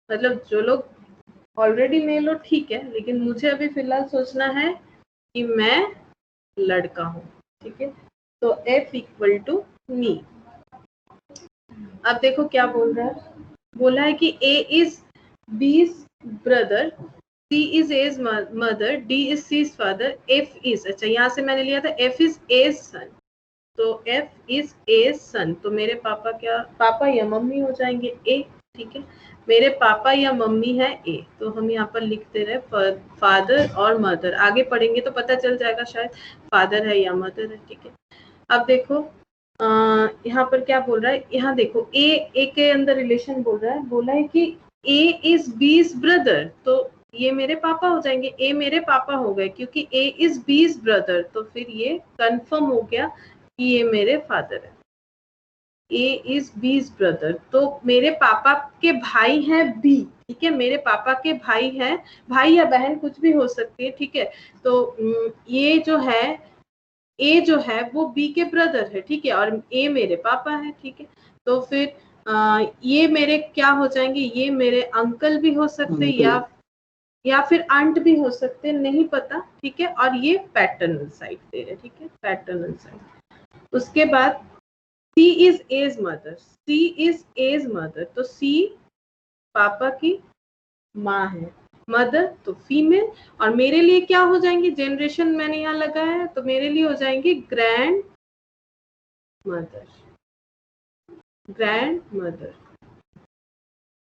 मतलब जो लोग ऑलरेडी मेल हो ठीक है, लेकिन मुझे अभी फिलहाल सोचना है कि मैं लड़का हूँ, ठीक है, तो एफ इक्वल टू मी। अब देखो क्या बोल रहा है, बोला है कि A is B's brother, C is A's mother, D is C's father, F is, अच्छा यहाँ से मैंने लिया था F is A's son, तो F is A's son, तो मेरे पापा क्या, पापा या मम्मी हो जाएंगे A, ठीक है, मेरे पापा या मम्मी है A, तो हम यहाँ पर लिखते रहे फादर और मदर, आगे पढ़ेंगे तो पता चल जाएगा शायद फादर है या मदर है, ठीक है। अब देखो यहाँ पर क्या बोल रहा है, यहाँ देखो A के अंदर रिलेशन बोल रहा है, बोला है कि A is B's brother, तो ये मेरे पापा हो जाएंगे, ए मेरे पापा हो गए, क्योंकि ए इज बी's ब्रदर, तो फिर ये कंफर्म हो गया कि ये मेरे फादर है, ए इज बी's ब्रदर, तो मेरे पापा के भाई हैं बी, ठीक है, मेरे पापा के भाई हैं, भाई या बहन कुछ भी हो सकती है, ठीक है, तो ये जो है ए जो है वो बी के ब्रदर है, ठीक है, और ए मेरे पापा है, ठीक है, तो फिर ये मेरे क्या हो जाएंगे, ये मेरे अंकल भी हो सकते या फिर आंट भी हो सकते, नहीं पता, ठीक है, और ये पैटर्नल साइड दे रहे, ठीक है, पैटर्नल साइड। उसके बाद C is A's mother, C is A's mother, तो C पापा की माँ है, मदर तो फीमेल, और मेरे लिए क्या हो जाएंगे, जनरेशन मैंने यहाँ लगाया है, तो मेरे लिए हो जाएंगे grand mother, grandmother.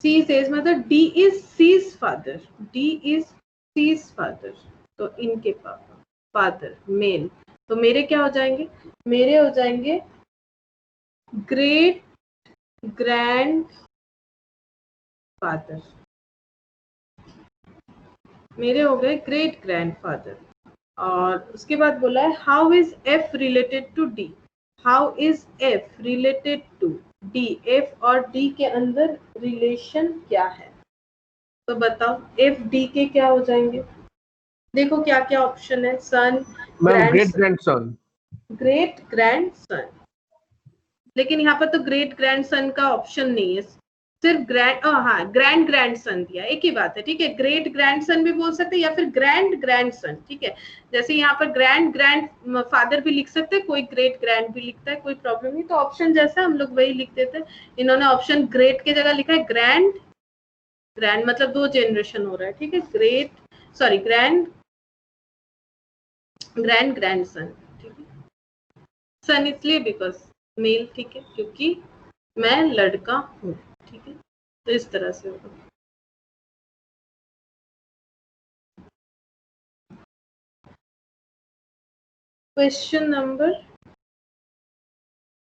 C is A's mother. D is C's father. D is C's father. तो इनके पापा, फादर मेल. तो मेरे क्या हो जाएंगे? मेरे हो जाएंगे ग्रेट ग्रैंड फादर. मेरे हो गए ग्रेट ग्रैंडफादर. और उसके बाद बोला है how is F related to D. How is F related to D. F और डी के अंदर रिलेशन क्या है? तो बताओ एफ डी के क्या हो जाएंगे? देखो क्या क्या ऑप्शन है. सन, ग्रेट ग्रैंडसन. Great grandson. लेकिन यहाँ पर तो ग्रेट ग्रैंडसन का ऑप्शन नहीं है, सिर्फ ग्रैंड ग्रैंडसन दिया. एक ही बात है, ठीक है. ग्रेट ग्रैंडसन भी बोल सकते हैं या फिर ग्रैंड ग्रैंडसन, ठीक है. जैसे यहाँ पर ग्रैंड फादर भी लिख सकते हैं, कोई ग्रेट ग्रैंड भी लिखता है, कोई प्रॉब्लम नहीं. तो ऑप्शन जैसा हम लोग वही लिख देते हैं. इन्होंने ऑप्शन ग्रेट की जगह लिखा है ग्रैंड. ग्रैंड मतलब 2 जनरेशन हो रहा है, ठीक है. ग्रैंड ग्रैंडसन, ठीक है. सन इसलिए बिकॉज मेल, ठीक है, क्योंकि मैं लड़का हूँ, ठीक है. तो इस तरह से होगा. Question number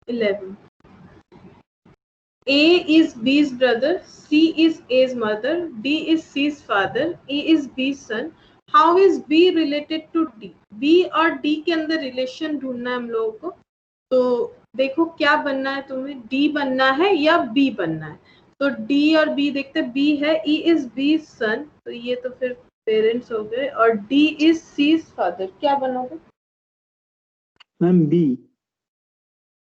11. A is B's brother, C is A's mother, D is C's father, A is B's son. How is B related to D? B और D के अंदर रिलेशन ढूंढना है हम लोगों को. तो देखो क्या बनना है तुम्हें, D बनना है या B बनना है. तो D और B देखते हैं. B है E is B's son, तो ये तो फिर पेरेंट्स हो गए. और D is C's father, क्या बनोगे? Ma'am B.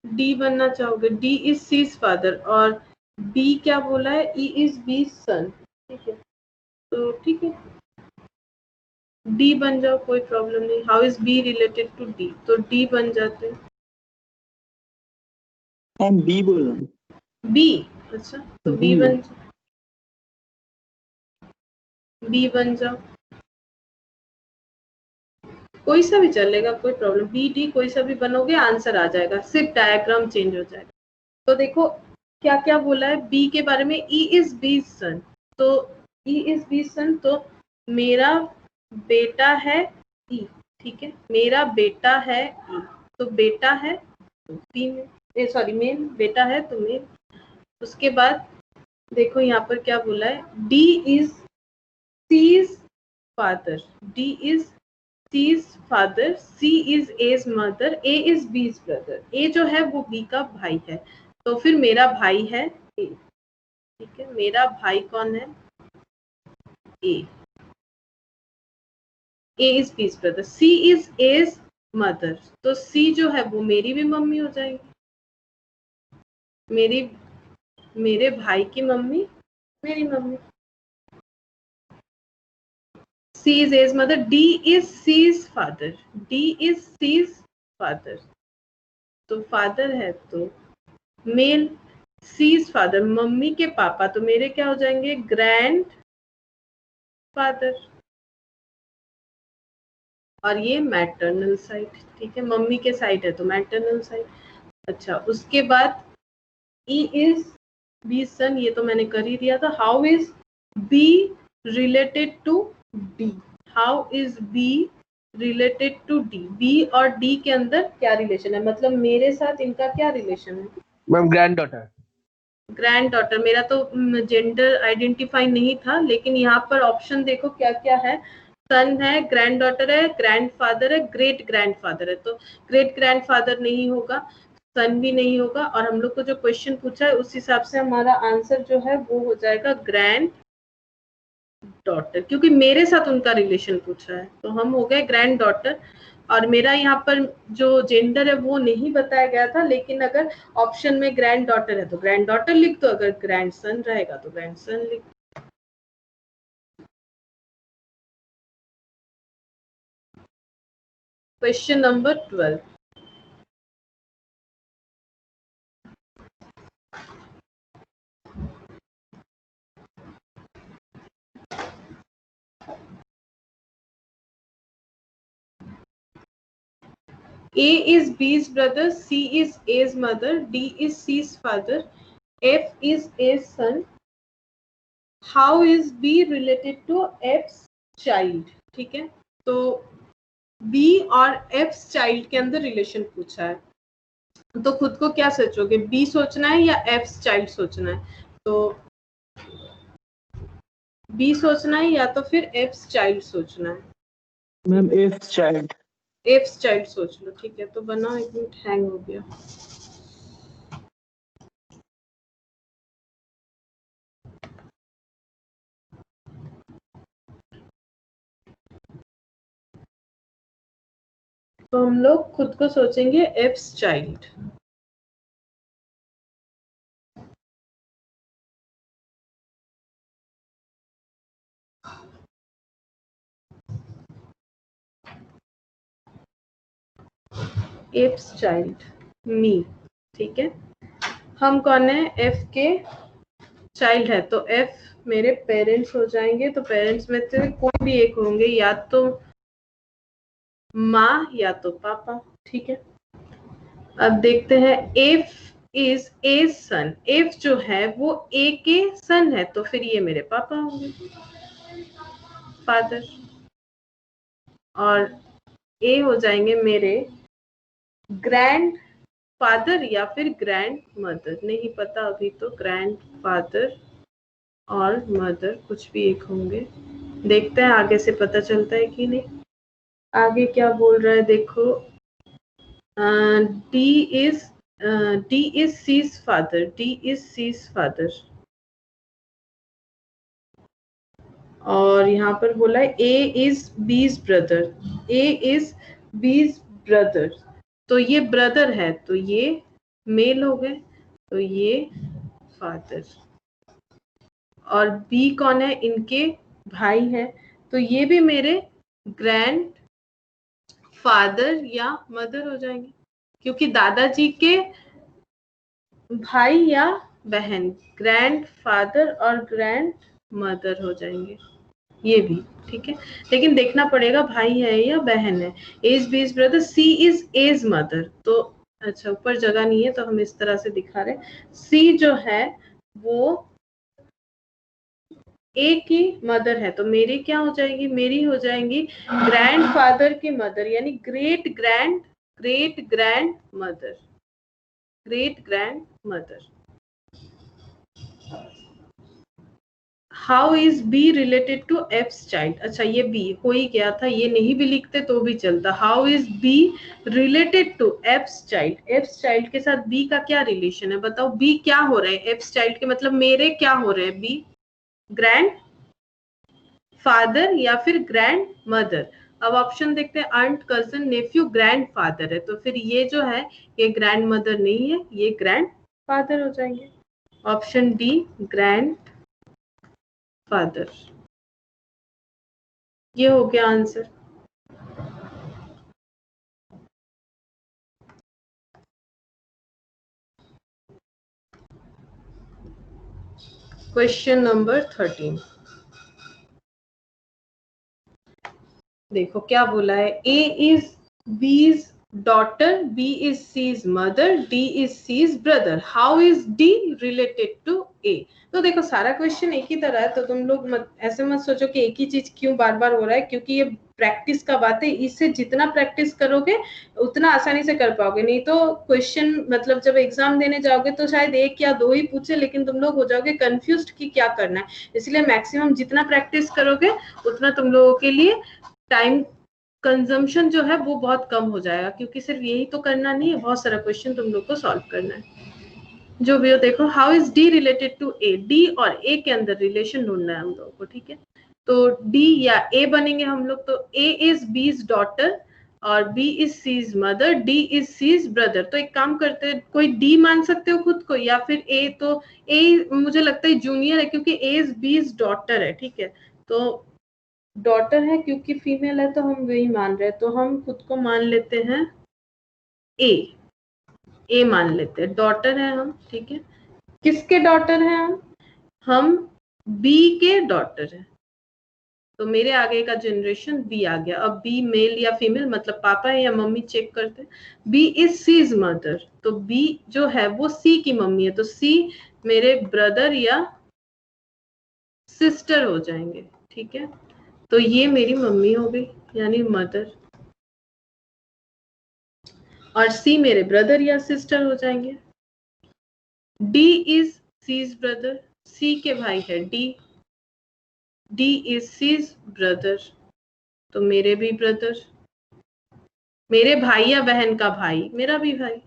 डी बनना चाहोगे. डी इज सीज फादर और बी क्या बोला है? ई इज बी सन, ठीक है. तो ठीक है, डी बन जाओ, कोई प्रॉब्लम नहीं. How is B related to D? तो डी बन जाते हैं. मैम बी बोला. बी, अच्छा. तो बी बन जाओ, बी बन जाओ. कोई सा भी चलेगा, कोई प्रॉब्लम. बी डी कोई सा भी बनोगे, आंसर आ जाएगा, सिर्फ डायग्राम चेंज हो जाएगा. तो देखो क्या क्या बोला है बी के बारे में. ई इज बी सन. तो ई इज बी सन, तो मेरा बेटा है ई, ठीक है. मेरा बेटा है ई, तो बेटा है तो फीमेल, सॉरी मेल. बेटा है तो मेल. उसके बाद देखो यहाँ पर क्या बोला है. D is C's father. D is C's father. C is A's mother. A is B's brother. A जो है वो बी का भाई है, तो फिर मेरा भाई है ए, ठीक है. मेरा भाई कौन है? A. A is B's brother. C is A's mother, तो सी जो है वो मेरी भी मम्मी हो जाएगी. मेरे भाई की मम्मी मेरी mummy. C is A's mother. D is C's father. D is C's father. तो फादर है तो मेल. C's father मम्मी के पापा, तो मेरे क्या हो जाएंगे? Grand father. और ये मैटरनल साइड, ठीक है. मम्मी के साइड है तो मैटरनल साइड. अच्छा, उसके बाद E is B सन, ये तो मैंने कर ही दिया था. How is B related to D? How is B related to D? B और D के अंदर क्या रिलेशन है? मतलब मेरे साथ इनका क्या रिलेशन है? Ma'am grand daughter. Grand daughter. मेरा तो जेंडर आइडेंटिफाई नहीं था, लेकिन यहाँ पर ऑप्शन देखो क्या क्या है. सन है, ग्रैंड डॉटर है, ग्रैंडफादर है, ग्रेट ग्रैंडफादर है. तो ग्रेट ग्रैंडफादर नहीं होगा, सन भी नहीं होगा. और हम लोग को जो क्वेश्चन पूछा है उस हिसाब से हमारा आंसर जो है वो हो जाएगा ग्रैंड डॉटर, क्योंकि मेरे साथ उनका रिलेशन पूछा है. तो हम हो गए ग्रैंड डॉटर. और मेरा यहाँ पर जो जेंडर है वो नहीं बताया गया था, लेकिन अगर ऑप्शन में ग्रैंड डॉटर है तो ग्रैंड डॉटर लिख दो, अगर ग्रैंड सन रहेगा तो ग्रैंड सन लिख दो. Question number 12. A is B's brother, C is A's mother, D is C's father, F is A's son. How is B related to F's child? ठीक है, तो B और F's child के अंदर रिलेशन पूछा है, तो खुद को क्या सोचोगे, B सोचना है या F's child सोचना है? तो B सोचना है या तो फिर F's child सोचना है? Ma'am F's child। F's child सोच लो, ठीक है। तो बना, एक मिनट हैंग हो गया। तो हम लोग खुद को सोचेंगे F's child। F's child मी, ठीक है। हम कौन है, F के चाइल्ड है, तो F मेरे पेरेंट्स हो जाएंगे। तो पेरेंट्स में से कोई भी एक होंगे, या तो माँ या तो पापा, ठीक है। अब देखते हैं, F is a son, F जो है वो A के सन है, तो फिर ये मेरे पापा होंगे, फादर। और A हो जाएंगे मेरे ग्रैंड फादर या फिर ग्रैंड मदर, नहीं पता अभी तो। ग्रैंड फादर और मदर कुछ भी एक होंगे, देखते हैं आगे से पता चलता है कि नहीं। आगे क्या बोल रहा है देखो, D is C's father, D is C's father। और यहाँ पर बोला है A is B's brother, A is B's brother, तो ये ब्रदर है, तो ये मेल हो गए, तो ये फादर। और B कौन है, इनके भाई है, तो ये भी मेरे ग्रैंड फादर या मदर हो जाएंगे, क्योंकि दादाजी के भाई या बहन ग्रैंड फादर और ग्रैंड मदर हो जाएंगे, ये भी ठीक है। लेकिन देखना पड़ेगा भाई है या बहन है। A's B's brother, C is A's mother, तो अच्छा ऊपर जगह नहीं है तो हम इस तरह से दिखा रहे, सी जो है वो ए की मदर है, तो मेरी क्या हो जाएगी, मेरी हो जाएंगी ग्रैंड फादर की मदर, यानी great grandmother, great grandmother. How is B related to F's child, अच्छा ये बी हो ही गया था, ये नहीं भी लिखते तो भी चलता। How is B related to F's child, F's child के साथ बी का क्या रिलेशन है, बताओ। बी क्या हो रहे हैं एफ्स चाइल्ड के, मतलब मेरे क्या हो रहे हैं, बी ग्रैंड फादर या फिर ग्रैंड मदर। अब ऑप्शन देखते हैं, aunt cousin nephew grandfather है, तो फिर ये जो है ये ग्रैंड मदर नहीं है, ये ग्रैंड फादर हो जाएंगे। ऑप्शन डी ग्रैंड फादर, ये हो गया आंसर। क्वेश्चन नंबर 13 देखो क्या बोला है, A is B's daughter, B is C's mother, D is C's brother, how is D related to A। तो देखो सारा क्वेश्चन एक ही तरह है, तो तुम लोग ऐसे मत सोचो कि एक ही चीज क्यों बार बार हो रहा है, क्योंकि ये प्रैक्टिस का बात है, इससे जितना प्रैक्टिस करोगे उतना आसानी से कर पाओगे। नहीं तो क्वेश्चन मतलब जब एग्जाम देने जाओगे तो शायद एक या दो ही पूछे, लेकिन तुम लोग हो जाओगे कंफ्यूज्ड कि क्या करना है। इसलिए मैक्सिमम जितना प्रैक्टिस करोगे उतना तुम लोगों के लिए टाइम कंजम्पशन जो है वो बहुत कम हो जाएगा, क्योंकि सिर्फ यही तो करना नहीं है, बहुत सारा क्वेश्चन तुम लोग को सॉल्व करना है। जो भी हो देखो, how is D related to A, D और ए के अंदर रिलेशन ढूंढना है हम लोगों को, ठीक है। तो डी या ए बनेंगे हम लोग, तो ए इज बीज डॉटर और B is C's mother, D is C's brother. तो एक काम करते हैं, कोई डी मान सकते हो खुद को या फिर ए, तो ए मुझे लगता है जूनियर है, क्योंकि ए इज बीज डॉटर है, ठीक है। तो डॉटर है क्योंकि फीमेल है, तो हम वही मान रहे हैं, तो हम खुद को मान लेते हैं ए मान लेते हैं, डॉटर है हम, ठीक है। किसके डॉटर हैं हम बी के डॉटर है, तो मेरे आगे का जनरेशन बी आ गया। अब बी मेल या फीमेल मतलब पापा है या मम्मी चेक करते हैं। बी इज सीज मदर, तो बी जो है वो सी की मम्मी है, तो सी मेरे ब्रदर या सिस्टर हो जाएंगे। ठीक है, तो ये मेरी मम्मी हो गई यानी मदर, और सी मेरे ब्रदर या सिस्टर हो जाएंगे। D is C's brother, C के भाई है D, D is C's brother, तो मेरे भी ब्रदर, मेरे भाई या बहन का भाई मेरा भी भाई।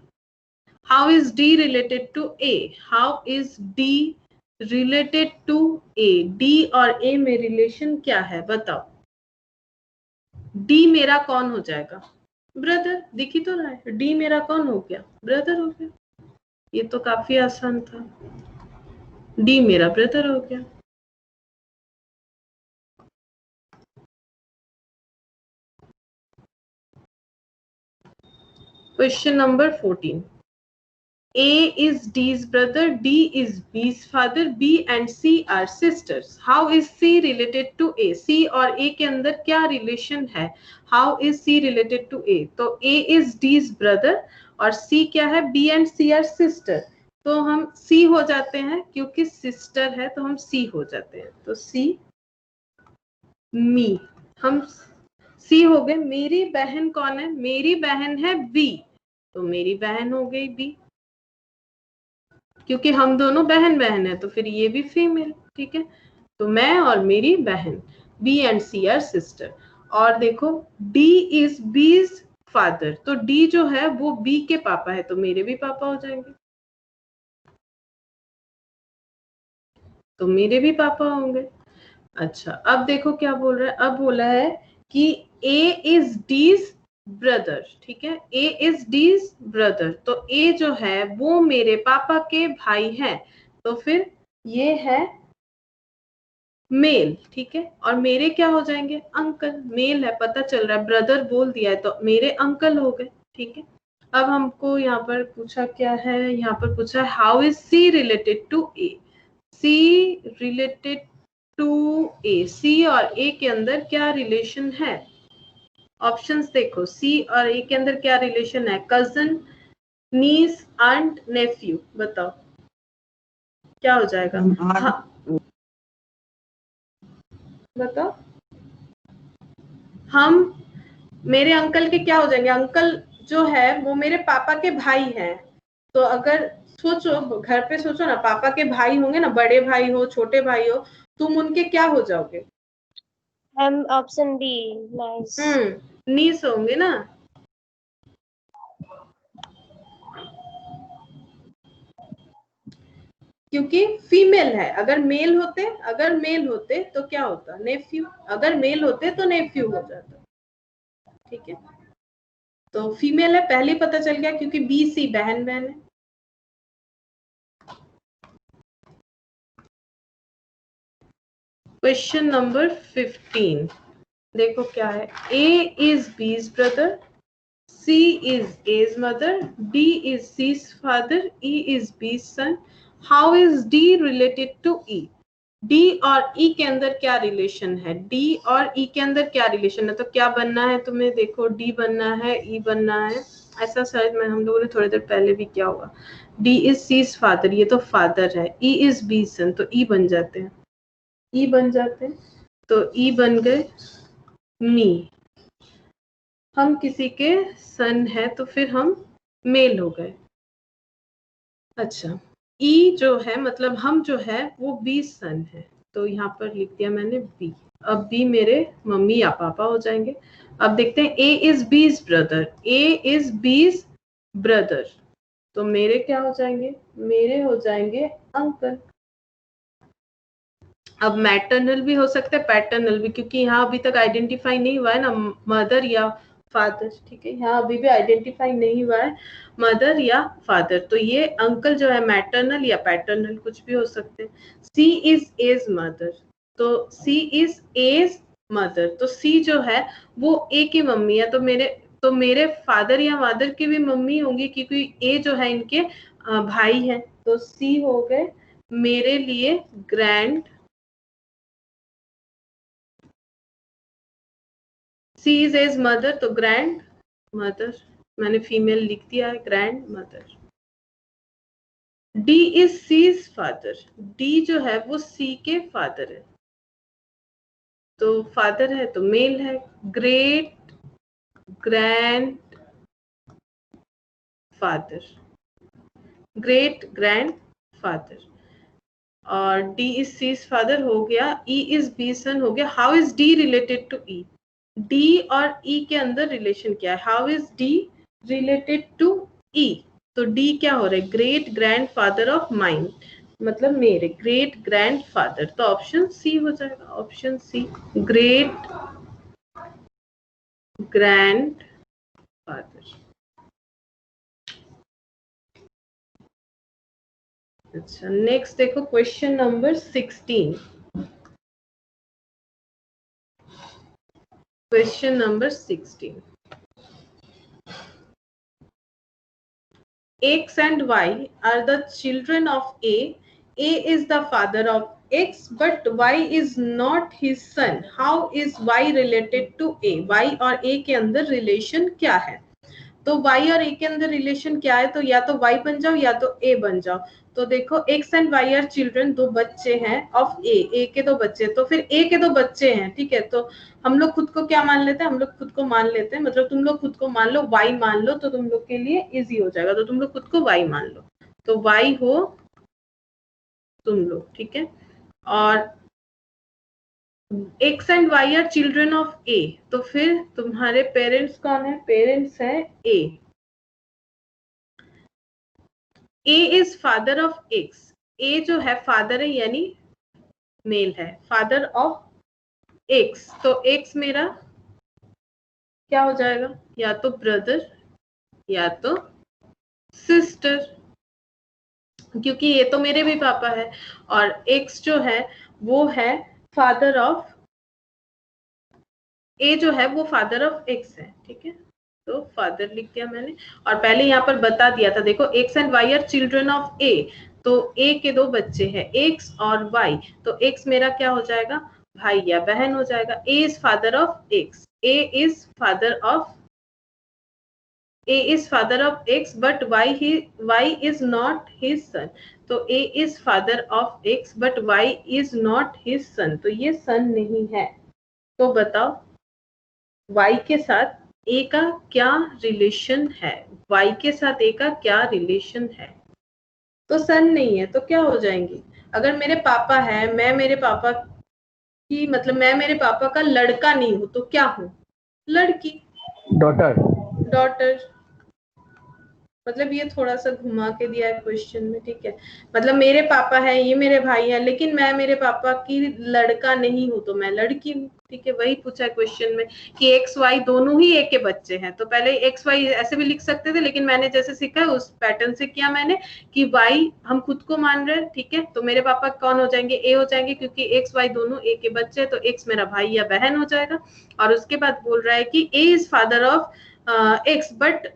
How is D related to A, how is D related to A, D और ए में रिलेशन क्या है बताओ। डी मेरा कौन हो जाएगा, ब्रदर, दिख ही तो रहा है, डी मेरा कौन हो गया, ब्रदर हो गया। ये तो काफी आसान था, डी मेरा ब्रदर हो गया। Question number 14, A is D's brother, D is B's father, B and C are sisters. How is C related to A? C और A के अंदर क्या रिलेशन है? How is C related to A? तो A is D's brother और C क्या है? B and C are sister. तो हम C हो जाते हैं, क्योंकि sister है तो हम C हो जाते हैं, तो C मी, हम C हो गए। मेरी बहन कौन है? मेरी बहन है B, तो मेरी बहन हो गई B, क्योंकि हम दोनों बहन बहन है, तो फिर ये भी फीमेल। ठीक है, तो मैं और मेरी बहन, B and C are sister. और देखो डी इज बीज फादर, तो डी जो है वो बी के पापा है, तो मेरे भी पापा हो जाएंगे, तो मेरे भी पापा होंगे। अच्छा, अब देखो क्या बोल रहा है, अब बोला है कि ए इज डीज ब्रदर। ठीक है, ए इज डीज ब्रदर, तो ए जो है वो मेरे पापा के भाई हैं, तो फिर ये है मेल। ठीक है, और मेरे क्या हो जाएंगे, अंकल। मेल है पता चल रहा है, ब्रदर बोल दिया है तो मेरे अंकल हो गए। ठीक है, अब हमको यहाँ पर पूछा क्या है, यहाँ पर पूछा है how is C related to A, C related to A, C और ए के अंदर क्या रिलेशन है। ऑप्शंस देखो, सी और ए के अंदर क्या रिलेशन है, कजन, नीस, आंट, नेफ्यू, बताओ क्या हो जाएगा। हाँ बताओ, हम मेरे अंकल के क्या हो जाएंगे, अंकल जो है वो मेरे पापा के भाई हैं, तो अगर सोचो घर पे सोचो ना, पापा के भाई होंगे ना, बड़े भाई हो छोटे भाई हो, तुम उनके क्या हो जाओगे, हम ऑप्शन डी नाइस। नीस होंगे ना। क्योंकि फीमेल है, अगर मेल होते तो क्या होता, नेफ्यू, अगर मेल होते तो नेफ्यू हो जाता। ठीक है, तो फीमेल है पहले पता चल गया, क्योंकि बी सी बहन बहन है। क्वेश्चन नंबर 15 देखो क्या है, A is B's brother, C is A's mother, D is C's father, E is B's son. How is D related to E, D और ई के अंदर क्या रिलेशन है, डी और ई के अंदर क्या रिलेशन है, तो क्या बनना है तुम्हें, देखो डी बनना है, ई बनना है, ऐसा शायद मैं हम लोगों ने थोड़ी देर पहले भी किया होगा। डी इज सीज फादर, ये तो फादर है, ई इज बी सन, तो ई बन जाते हैं, ई बन जाते हैं, तो ई बन गए मी, हम किसी के सन है तो फिर हम मेल हो गए। अच्छा, ई जो है मतलब हम जो है वो बी सन है, तो यहाँ पर लिख दिया मैंने बी। अब बी मेरे मम्मी या पापा हो जाएंगे। अब देखते हैं, ए is B's brother, A is B's brother, तो मेरे क्या हो जाएंगे, मेरे हो जाएंगे अंकल। अब मैटरनल भी हो सकता है, पैटर्नल भी, क्योंकि यहाँ अभी तक आइडेंटिफाई नहीं हुआ है ना मदर या फादर। ठीक है, यहाँ अभी भी आइडेंटिफाई नहीं हुआ है मदर या फादर, तो ये अंकल जो है मैटरनल या पैटर्नल कुछ भी हो सकते हैं। सी इज एज मदर, तो सी इज एज मदर, तो सी जो है वो ए की मम्मी है, तो मेरे फादर या मदर की भी मम्मी होंगी, क्योंकि ए जो है इनके भाई हैं, तो सी हो गए मेरे लिए grand C is A's mother, तो ग्रैंड मदर, मैंने फीमेल लिख दिया है, grandmother. D is C's father, D जो है वो सी के फादर है, तो फादर है तो मेल है। Great grandfather, great grandfather. और डी इज सीज फादर हो गया, ई इज बी सन हो गया। How is D related to E, D और ई के अंदर रिलेशन क्या है, how is D related to E, तो डी क्या हो रहा है, great grandfather of mine, मतलब मेरे ग्रेट ग्रैंड फादर, तो ऑप्शन सी हो जाएगा, option C, great grandfather. अच्छा, नेक्स्ट देखो question number 16। Question number 16, X and Y are the children of A. A is the father of X, but Y is not his son. How is Y related to A? Y और A के अंदर relation क्या है? तो Y और A के अंदर relation क्या है, तो या तो Y बन जाओ या तो A बन जाओ। तो देखो X and Y are children, दो बच्चे हैं ऑफ A के दो बच्चे, तो फिर A के दो बच्चे हैं, ठीक है। तो हम लोग खुद को क्या मान लेते हैं, हम लोग खुद को मान लेते हैं, मतलब तुम लोग खुद को मान लो, Y मान लो, तो तुम लोग के लिए इजी हो जाएगा, तो तुम लोग खुद को Y मान लो, तो Y हो तुम लोग, ठीक है। और X and Y are children of A, तो फिर तुम्हारे पेरेंट्स कौन है, पेरेंट्स है A। A is father of X, A जो है फादर है यानी मेल है, फादर ऑफ X, तो X मेरा क्या हो जाएगा, या तो ब्रदर या तो सिस्टर, क्योंकि ये तो मेरे भी पापा है, और X जो है वो है फादर ऑफ A, जो है वो फादर ऑफ X है, ठीक है। तो फादर लिख दिया मैंने, और पहले यहाँ पर बता दिया था, देखो X and Y are children of A, तो A के दो बच्चे हैं X और Y, तो X मेरा क्या हो जाएगा, भाई या बहन हो जाएगा। A is father of X, A is father of X, but Y is not his son, तो A is father of X but Y is not his son, तो ये सन नहीं है। तो बताओ Y के साथ A का क्या रिलेशन है, Y के साथ A का क्या रिलेशन है, तो सन नहीं है, तो क्या हो जाएंगे। अगर मेरे पापा है, मैं मेरे पापा की, मतलब मैं मेरे पापा का लड़का नहीं हूं, तो क्या हूं, लड़की, डॉटर। मतलब ये थोड़ा सा घुमा के दिया है क्वेश्चन में, ठीक है। मतलब मेरे पापा है, ये मेरे भाई है, लेकिन मैं मेरे पापा की लड़का नहीं हूं, तो मैं लड़की हूँ, ठीक है। वही पूछा है क्वेश्चन में कि एक्स वाई दोनों ही एक के बच्चे हैं, तो पहले एक्स वाई ऐसे भी लिख सकते थे, लेकिन मैंने जैसे सीखा है उस पैटर्न से किया मैंने कि वाई हम खुद को मान रहे हैं, ठीक है। तो मेरे पापा कौन हो जाएंगे, ए हो जाएंगे, क्योंकि एक्स वाई दोनों एक के बच्चे हैं, तो एक्स मेरा भाई या बहन हो जाएगा। और उसके बाद बोल रहा है कि A is father of X but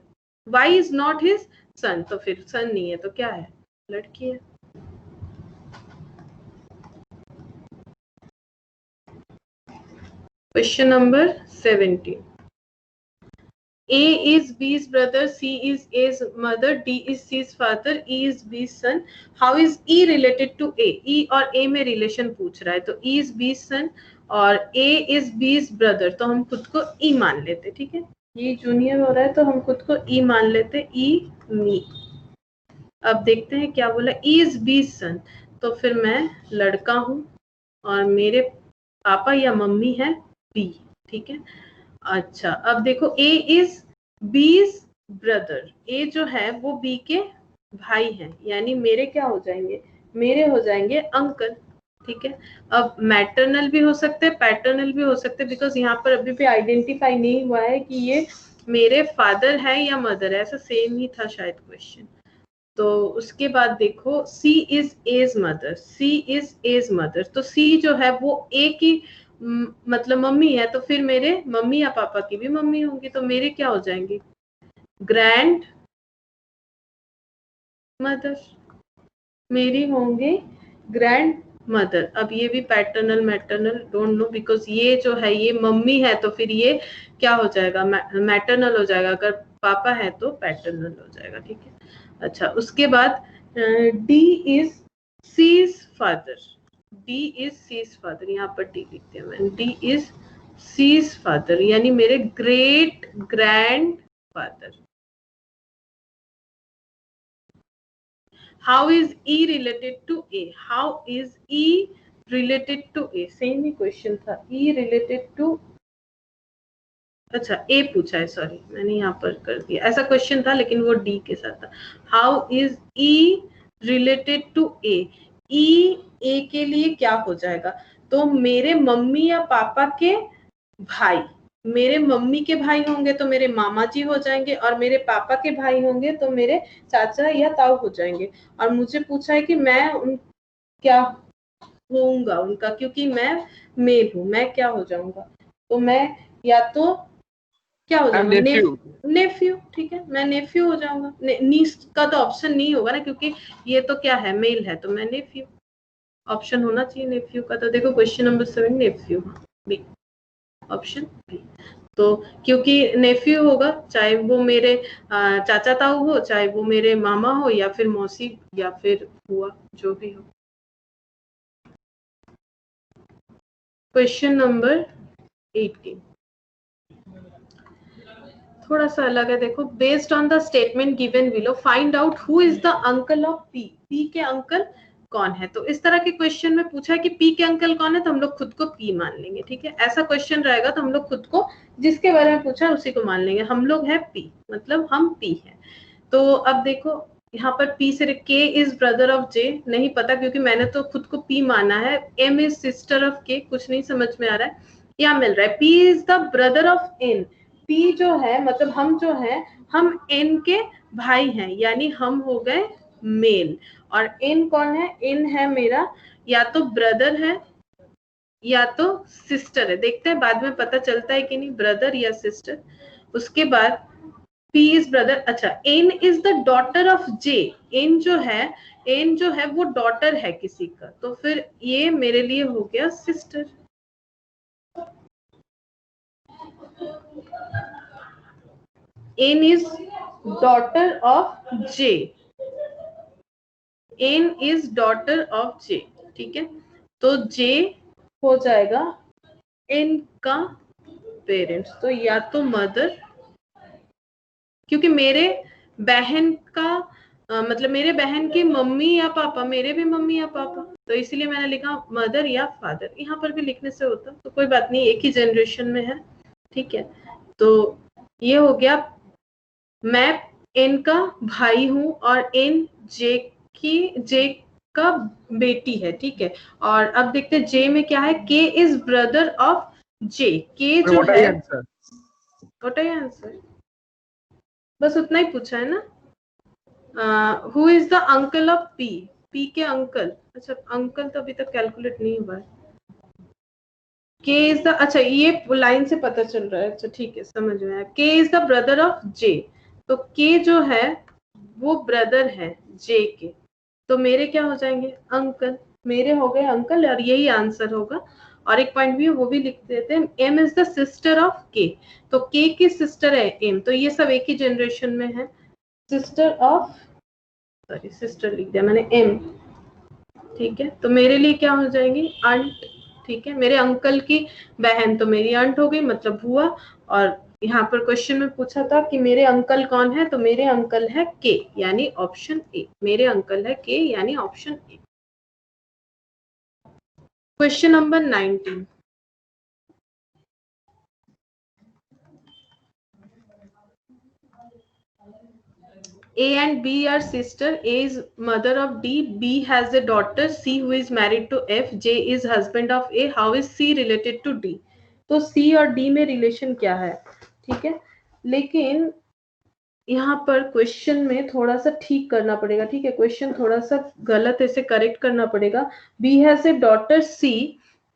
Y is not his son, तो फिर सन नहीं है, तो क्या है, लड़की है। Question number 17, A is B's brother, C is A's mother, D is C's father, E is B's son. How is E related to A? E और A में रिलेशन पूछ रहा है, तो E is B's son और A is B's brother, तो हम खुद को E मान लेते, ठीक है। ये जूनियर हो रहा है तो हम खुद को E मान लेते, E मी। अब देखते हैं क्या बोला, E is B's son, तो फिर मैं लड़का हूँ और मेरे पापा या मम्मी है B, ठीक है। अच्छा, अब देखो A is B's brother, A जो है वो B के भाई हैं, यानी मेरे क्या हो जाएंगे, मेरे हो जाएंगे अंकल, ठीक है। अब मैटरनल भी हो सकते हैं, पैटर्नल भी हो सकते हैं, बिकॉज यहाँ पर अभी भी आइडेंटिफाई नहीं हुआ है कि ये मेरे फादर है या मदर है, ऐसा सेम ही था शायद क्वेश्चन। तो उसके बाद देखो C is A's mother, C is A's mother, तो C जो है वो A की मतलब मम्मी है, तो फिर मेरे मम्मी या पापा की भी मम्मी होंगी, तो मेरे क्या हो जाएंगे, ग्रैंड मदर, मेरी होंगे ग्रैंड मदर। अब ये भी paternal maternal don't know, because ये जो है ये मम्मी है तो फिर ये क्या हो जाएगा, मैटरनल हो जाएगा, अगर पापा है तो पैटर्नल हो जाएगा, ठीक है। अच्छा, उसके बाद D is C's father, D is C's father, यहाँ पर डी लिखते हैं मैंने, डी इज सीज फादर यानी मेरे great grand father. How is E related to A? How is E related to A? Same he question था, E related to, अच्छा A पूछा है, सॉरी मैंने यहाँ पर कर दिया, ऐसा क्वेश्चन था लेकिन वो D के साथ था। How is E related to A? E A के लिए क्या हो जाएगा, तो मेरे मम्मी या पापा के भाई, मेरे मम्मी के भाई होंगे तो मेरे मामा जी हो जाएंगे, और मेरे पापा के भाई होंगे तो मेरे चाचा या ताऊ हो जाएंगे। और मुझे पूछा है कि मैं उन क्या होऊंगा उनका, क्योंकि मैं मेल हूं, मैं क्या हो जाऊंगा, तो मैं या तो क्या हो जाऊंगा, नेफ्यू, ठीक है, मैं नेफ्यू हो जाऊंगा। नीस का तो ऑप्शन नहीं होगा ना, क्योंकि ये तो क्या है, मेल है, तो मैं नेफ्यू, ऑप्शन होना चाहिए नेफ्यू का। तो देखो question number 7 nephew, B, option B. तो क्योंकि नेफ्यू होगा, चाहे वो मेरे चाचा ताऊ हो, चाहे वो मेरे मामा हो, या फिर मौसी, या फिर बुआ, जो भी हो। क्वेश्चन नंबर 18 थोड़ा सा अलग है, देखो, based on the statement given below find out who is the uncle of P, P के अंकल कौन है। तो इस तरह के क्वेश्चन में पूछा है कि पी के अंकल कौन है, तो हम लोग खुद को पी मान लेंगे, ठीक है। ऐसा क्वेश्चन रहेगा तो हम लोग खुद को जिसके बारे में पूछा है उसी को मान लेंगे, हम लोग है पी, मतलब हम पी है। तो अब देखो यहाँ पर पी से के इज ब्रदर ऑफ जे नहीं पता, क्योंकि मैंने तो खुद को पी माना है। एम इज सिस्टर ऑफ के, कुछ नहीं समझ में आ रहा है, क्या मिल रहा है, P is the brother of N, P जो है मतलब हम जो है हम एन के भाई हैं, यानी हम हो गए मेल। और एन कौन है, एन है मेरा या तो ब्रदर है या तो सिस्टर है, देखते हैं बाद में पता चलता है कि नहीं, ब्रदर या सिस्टर। उसके बाद P इज ब्रदर, अच्छा N is the daughter of J, N जो है वो डॉटर है किसी का, तो फिर ये मेरे लिए हो गया sister. N is daughter of J, N is daughter of J, ठीक है। तो जे हो जाएगा एन का पेरेंट्स, तो या तो मदर, क्योंकि मेरे बहन का मतलब मेरे बहन की मम्मी या पापा, मेरे भी मम्मी या पापा, तो इसलिए मैंने लिखा मदर या फादर। यहाँ पर भी लिखने से होता तो कोई बात नहीं, एक ही जनरेशन में है, ठीक है। तो ये हो गया, मैं एन का भाई हूं और एन जे का बेटी है, ठीक है। और अब देखते हैं जे में क्या है, के इज ब्रदर ऑफ जे, के जो है आंसर, बस उतना ही पूछा है ना। Who is the uncle of P, P के अंकल, अच्छा अंकल तो अभी तक कैलकुलेट नहीं हुआ है। के इज द, अच्छा ये लाइन से पता चल रहा है, अच्छा ठीक है समझ में आया। के इज द ब्रदर ऑफ जे, तो के जो है वो ब्रदर है जे के, तो मेरे क्या हो जाएंगे, अंकल, मेरे हो गए अंकल, और यही आंसर होगा। और एक पॉइंट भी है वो भी लिख देते हैं, M is the sister of K, तो के की सिस्टर है एम, तो ये सब एक ही जनरेशन में है। सिस्टर ऑफ, सॉरी सिस्टर लिख दिया मैंने, एम, ठीक है। तो मेरे लिए क्या हो जाएंगी, आंट, ठीक है। मेरे अंकल की बहन तो मेरी आंट हो गई, मतलब बुआ। और यहाँ पर क्वेश्चन में पूछा था कि मेरे अंकल कौन है, तो मेरे अंकल है के, यानी ऑप्शन ए, मेरे अंकल है के यानी option A. Question number 19, A and B are sister. A is mother of D. B has a daughter C who is married to F. J is husband of A. How is C related to D? तो C और D में relation क्या है, ठीक है। लेकिन यहाँ पर क्वेश्चन में थोड़ा सा ठीक करना पड़ेगा, ठीक है। क्वेश्चन थोड़ा सा गलत है, इसे करेक्ट करना पड़ेगा। B has a daughter C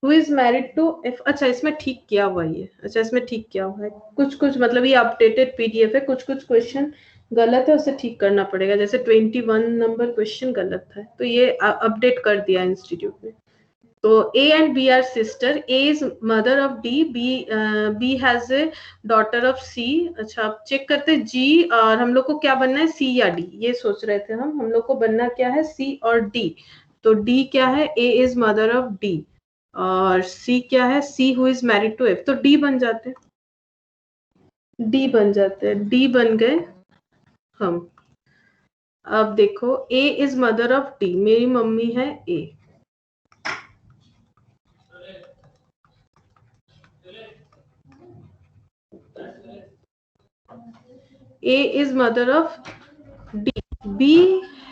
who is married to F, अच्छा इसमें ठीक किया हुआ है, अच्छा इसमें ठीक किया हुआ है, कुछ मतलब ये अपडेटेड PDF है, कुछ क्वेश्चन गलत है, उसे ठीक करना पड़ेगा। जैसे 21 नंबर क्वेश्चन गलत है, तो ये अपडेट कर दिया इंस्टीट्यूट में। तो A and B are sister. A is mother of D. B has a daughter of C. अच्छा अब चेक करते हैं G और हम लोग को क्या बनना है, C या D, ये सोच रहे थे हम लोग को बनना क्या है, C और D. तो D क्या है, A is mother of D और C क्या है, C who is married to F. तो D बन जाते हैं, D बन जाते हैं, D बन गए हम. अब देखो A is mother of D, मेरी मम्मी है A. A is mother of D. B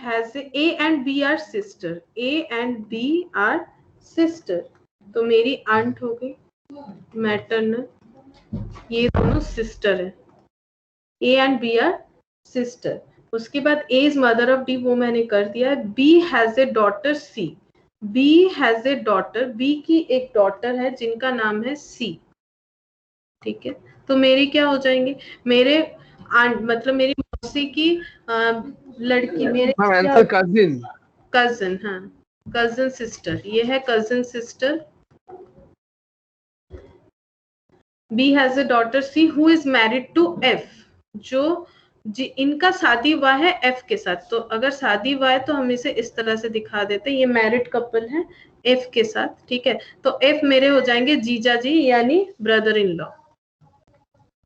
has A and B are sister. A and B are sister. तो मेरी आंट हो गई मैटरनल, ये दोनों सिस्टर है. A and B are sister. उसके बाद A is mother of D, वो मैंने कर दिया. B has a daughter C. B has a daughter. B की एक डॉटर है जिनका नाम है C. ठीक है, तो मेरी क्या हो जाएंगे, मेरे आंट मतलब मेरी मौसी की लड़की, मेरे कजिन. कजन, हाँ कजन सिस्टर, ये है cousin sister. B has a daughter C who is married to F. जो इनका शादी हुआ है F के साथ. तो अगर शादी हुआ है तो हम इसे इस तरह से दिखा देते हैं, ये मैरिड कपल है F के साथ. ठीक है, तो F मेरे हो जाएंगे जीजा जी यानी brother in law,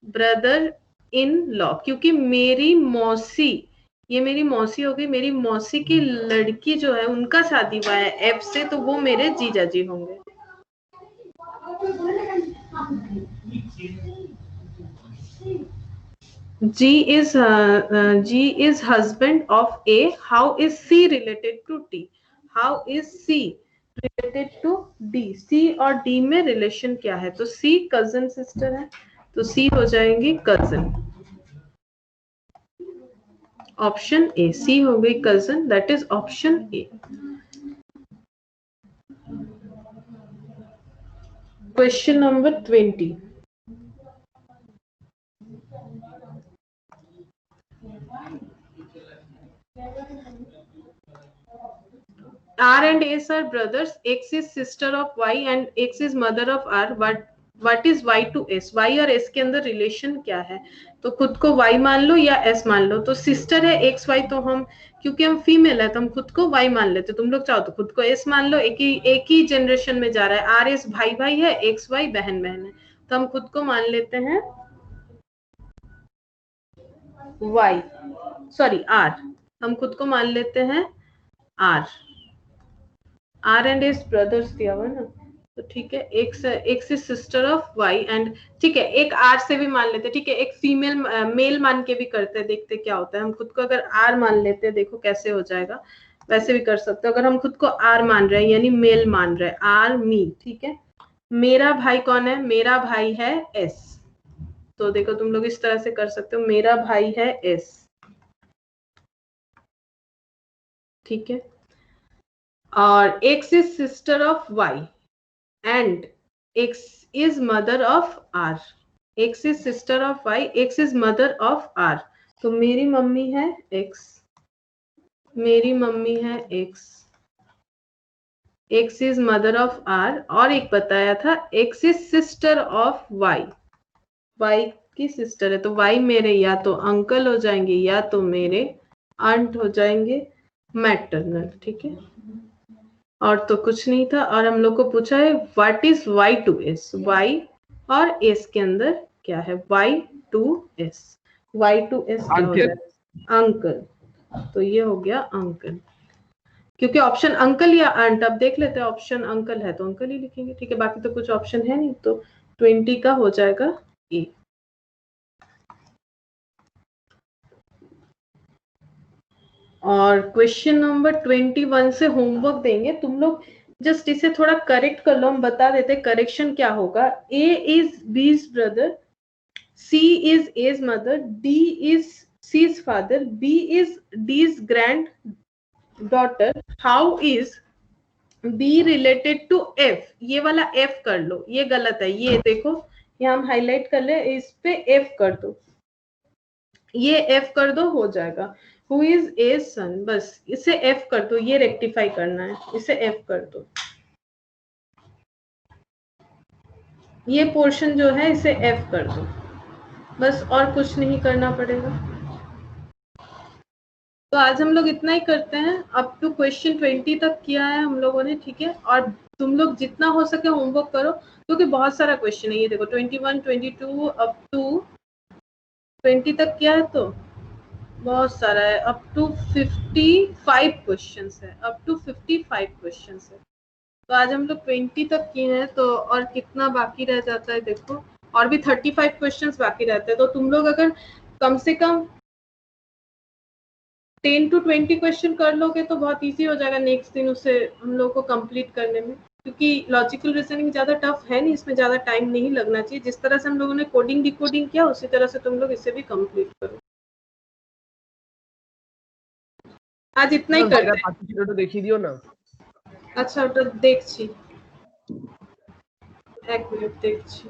brother in law. क्योंकि मेरी मौसी, ये मेरी मौसी हो गई, मेरी मौसी की लड़की जो है उनका शादी हुआ है एफ से, तो वो मेरे जीजा जी होंगे. G is husband of A. How is C related to T? How is C related to D? C और D में रिलेशन क्या है, तो C कजन सिस्टर है, तो C हो जाएंगी कजन. ऑप्शन ए, C हो गई cousin, that is option A. Question number 20. R and S are brothers. X is sister of Y and X is mother of R. What is Y to S? Y और S के अंदर relation क्या है, तो खुद को Y मान लो या S मान लो. तो सिस्टर है X Y, तो हम क्योंकि हम फीमेल है तो हम खुद को Y मान लेते. तुम लोग चाहो तो खुद को S मान लो, एक ही जनरेशन में जा रहा है. R S भाई भाई है, X Y बहन बहन है, तो हम खुद को मान लेते हैं Y, सॉरी R, हम खुद को मान लेते हैं R. R and S brothers दिया हुआ ना, तो ठीक है. X is sister of Y and ठीक है, एक R से भी मान लेते, ठीक है, एक फीमेल मेल मान के भी करते हैं, देखते क्या होता है. हम खुद को अगर R मान लेते हैं, देखो कैसे हो जाएगा, वैसे भी कर सकते हो. अगर हम खुद को R मान रहे हैं यानी मेल मान रहे हैं, R मी, ठीक है. मेरा भाई कौन है, मेरा भाई है S, तो देखो तुम लोग इस तरह से कर सकते हो, मेरा भाई है S. ठीक है, और X is sister of Y and X is mother of R. X is sister of Y, X is mother of R. तो मेरी मम्मी है X, मेरी मम्मी है X, X is mother of R. और एक बताया था X is sister of Y, Y की सिस्टर है, तो Y मेरे या तो अंकल हो जाएंगे या तो मेरे आंट हो जाएंगे मैटरनल. ठीक है, और तो कुछ नहीं था. और हम लोग को पूछा है what is Y to S. Y और S के अंदर क्या है, Y to S. Y to S क्या हो जाएगा, अंकल, तो ये हो गया अंकल. क्योंकि ऑप्शन अंकल या आंट, अब देख लेते हैं, ऑप्शन अंकल है तो अंकल ही लिखेंगे. ठीक है, बाकी तो कुछ ऑप्शन है नहीं, तो 20 का हो जाएगा ए. और क्वेश्चन नंबर 21 से होमवर्क देंगे, तुम लोग जस्ट इसे थोड़ा करेक्ट कर लो, हम बता देते करेक्शन क्या होगा. A is B's brother, C is A's mother, D is C's father, B is D's granddaughter. How is B related to F? ये वाला F कर लो, ये गलत है, ये देखो यहाँ हम हाईलाइट कर ले, इस पे F कर दो, ये F कर दो, हो जाएगा. Who is A's son, बस इसे F कर दो, ये रेक्टिफाई करना है, इसे F कर दो. ये पोर्शन जो है इसे F कर दो, बस और कुछ नहीं करना पड़ेगा। तो आज हम लोग इतना ही करते हैं, अप टू क्वेश्चन 20 तक किया है हम लोगों ने, ठीक है। और तुम लोग जितना हो सके होमवर्क करो, क्योंकि बहुत सारा क्वेश्चन है। ये देखो 21, 22 अप टू 20 तक किया है, तो बहुत सारा है। अप टू 55 क्वेश्चंस है, अप टू 55 क्वेश्चंस है। तो आज हम लोग 20 तक किए हैं, तो और कितना बाकी रह जाता है देखो, और भी 35 क्वेश्चंस बाकी रहते हैं। तो तुम लोग अगर कम से कम 10 to 20 क्वेश्चन कर लोगे तो बहुत इजी हो जाएगा नेक्स्ट दिन उसे हम लोग को कंप्लीट करने में, क्योंकि लॉजिकल रीजनिंग ज्यादा टफ है नहीं, इसमें ज्यादा टाइम नहीं लगना चाहिए। जिस तरह से हम लोगों ने कोडिंग डिकोडिंग किया उसी तरह से तुम लोग इसे भी कंप्लीट करो। आज इतना ही करते हैं। পার্টিসিপেটটা দেখিয়ে দিও না। আচ্ছা, ওটা দেখছি, এক মিনিট দেখছি।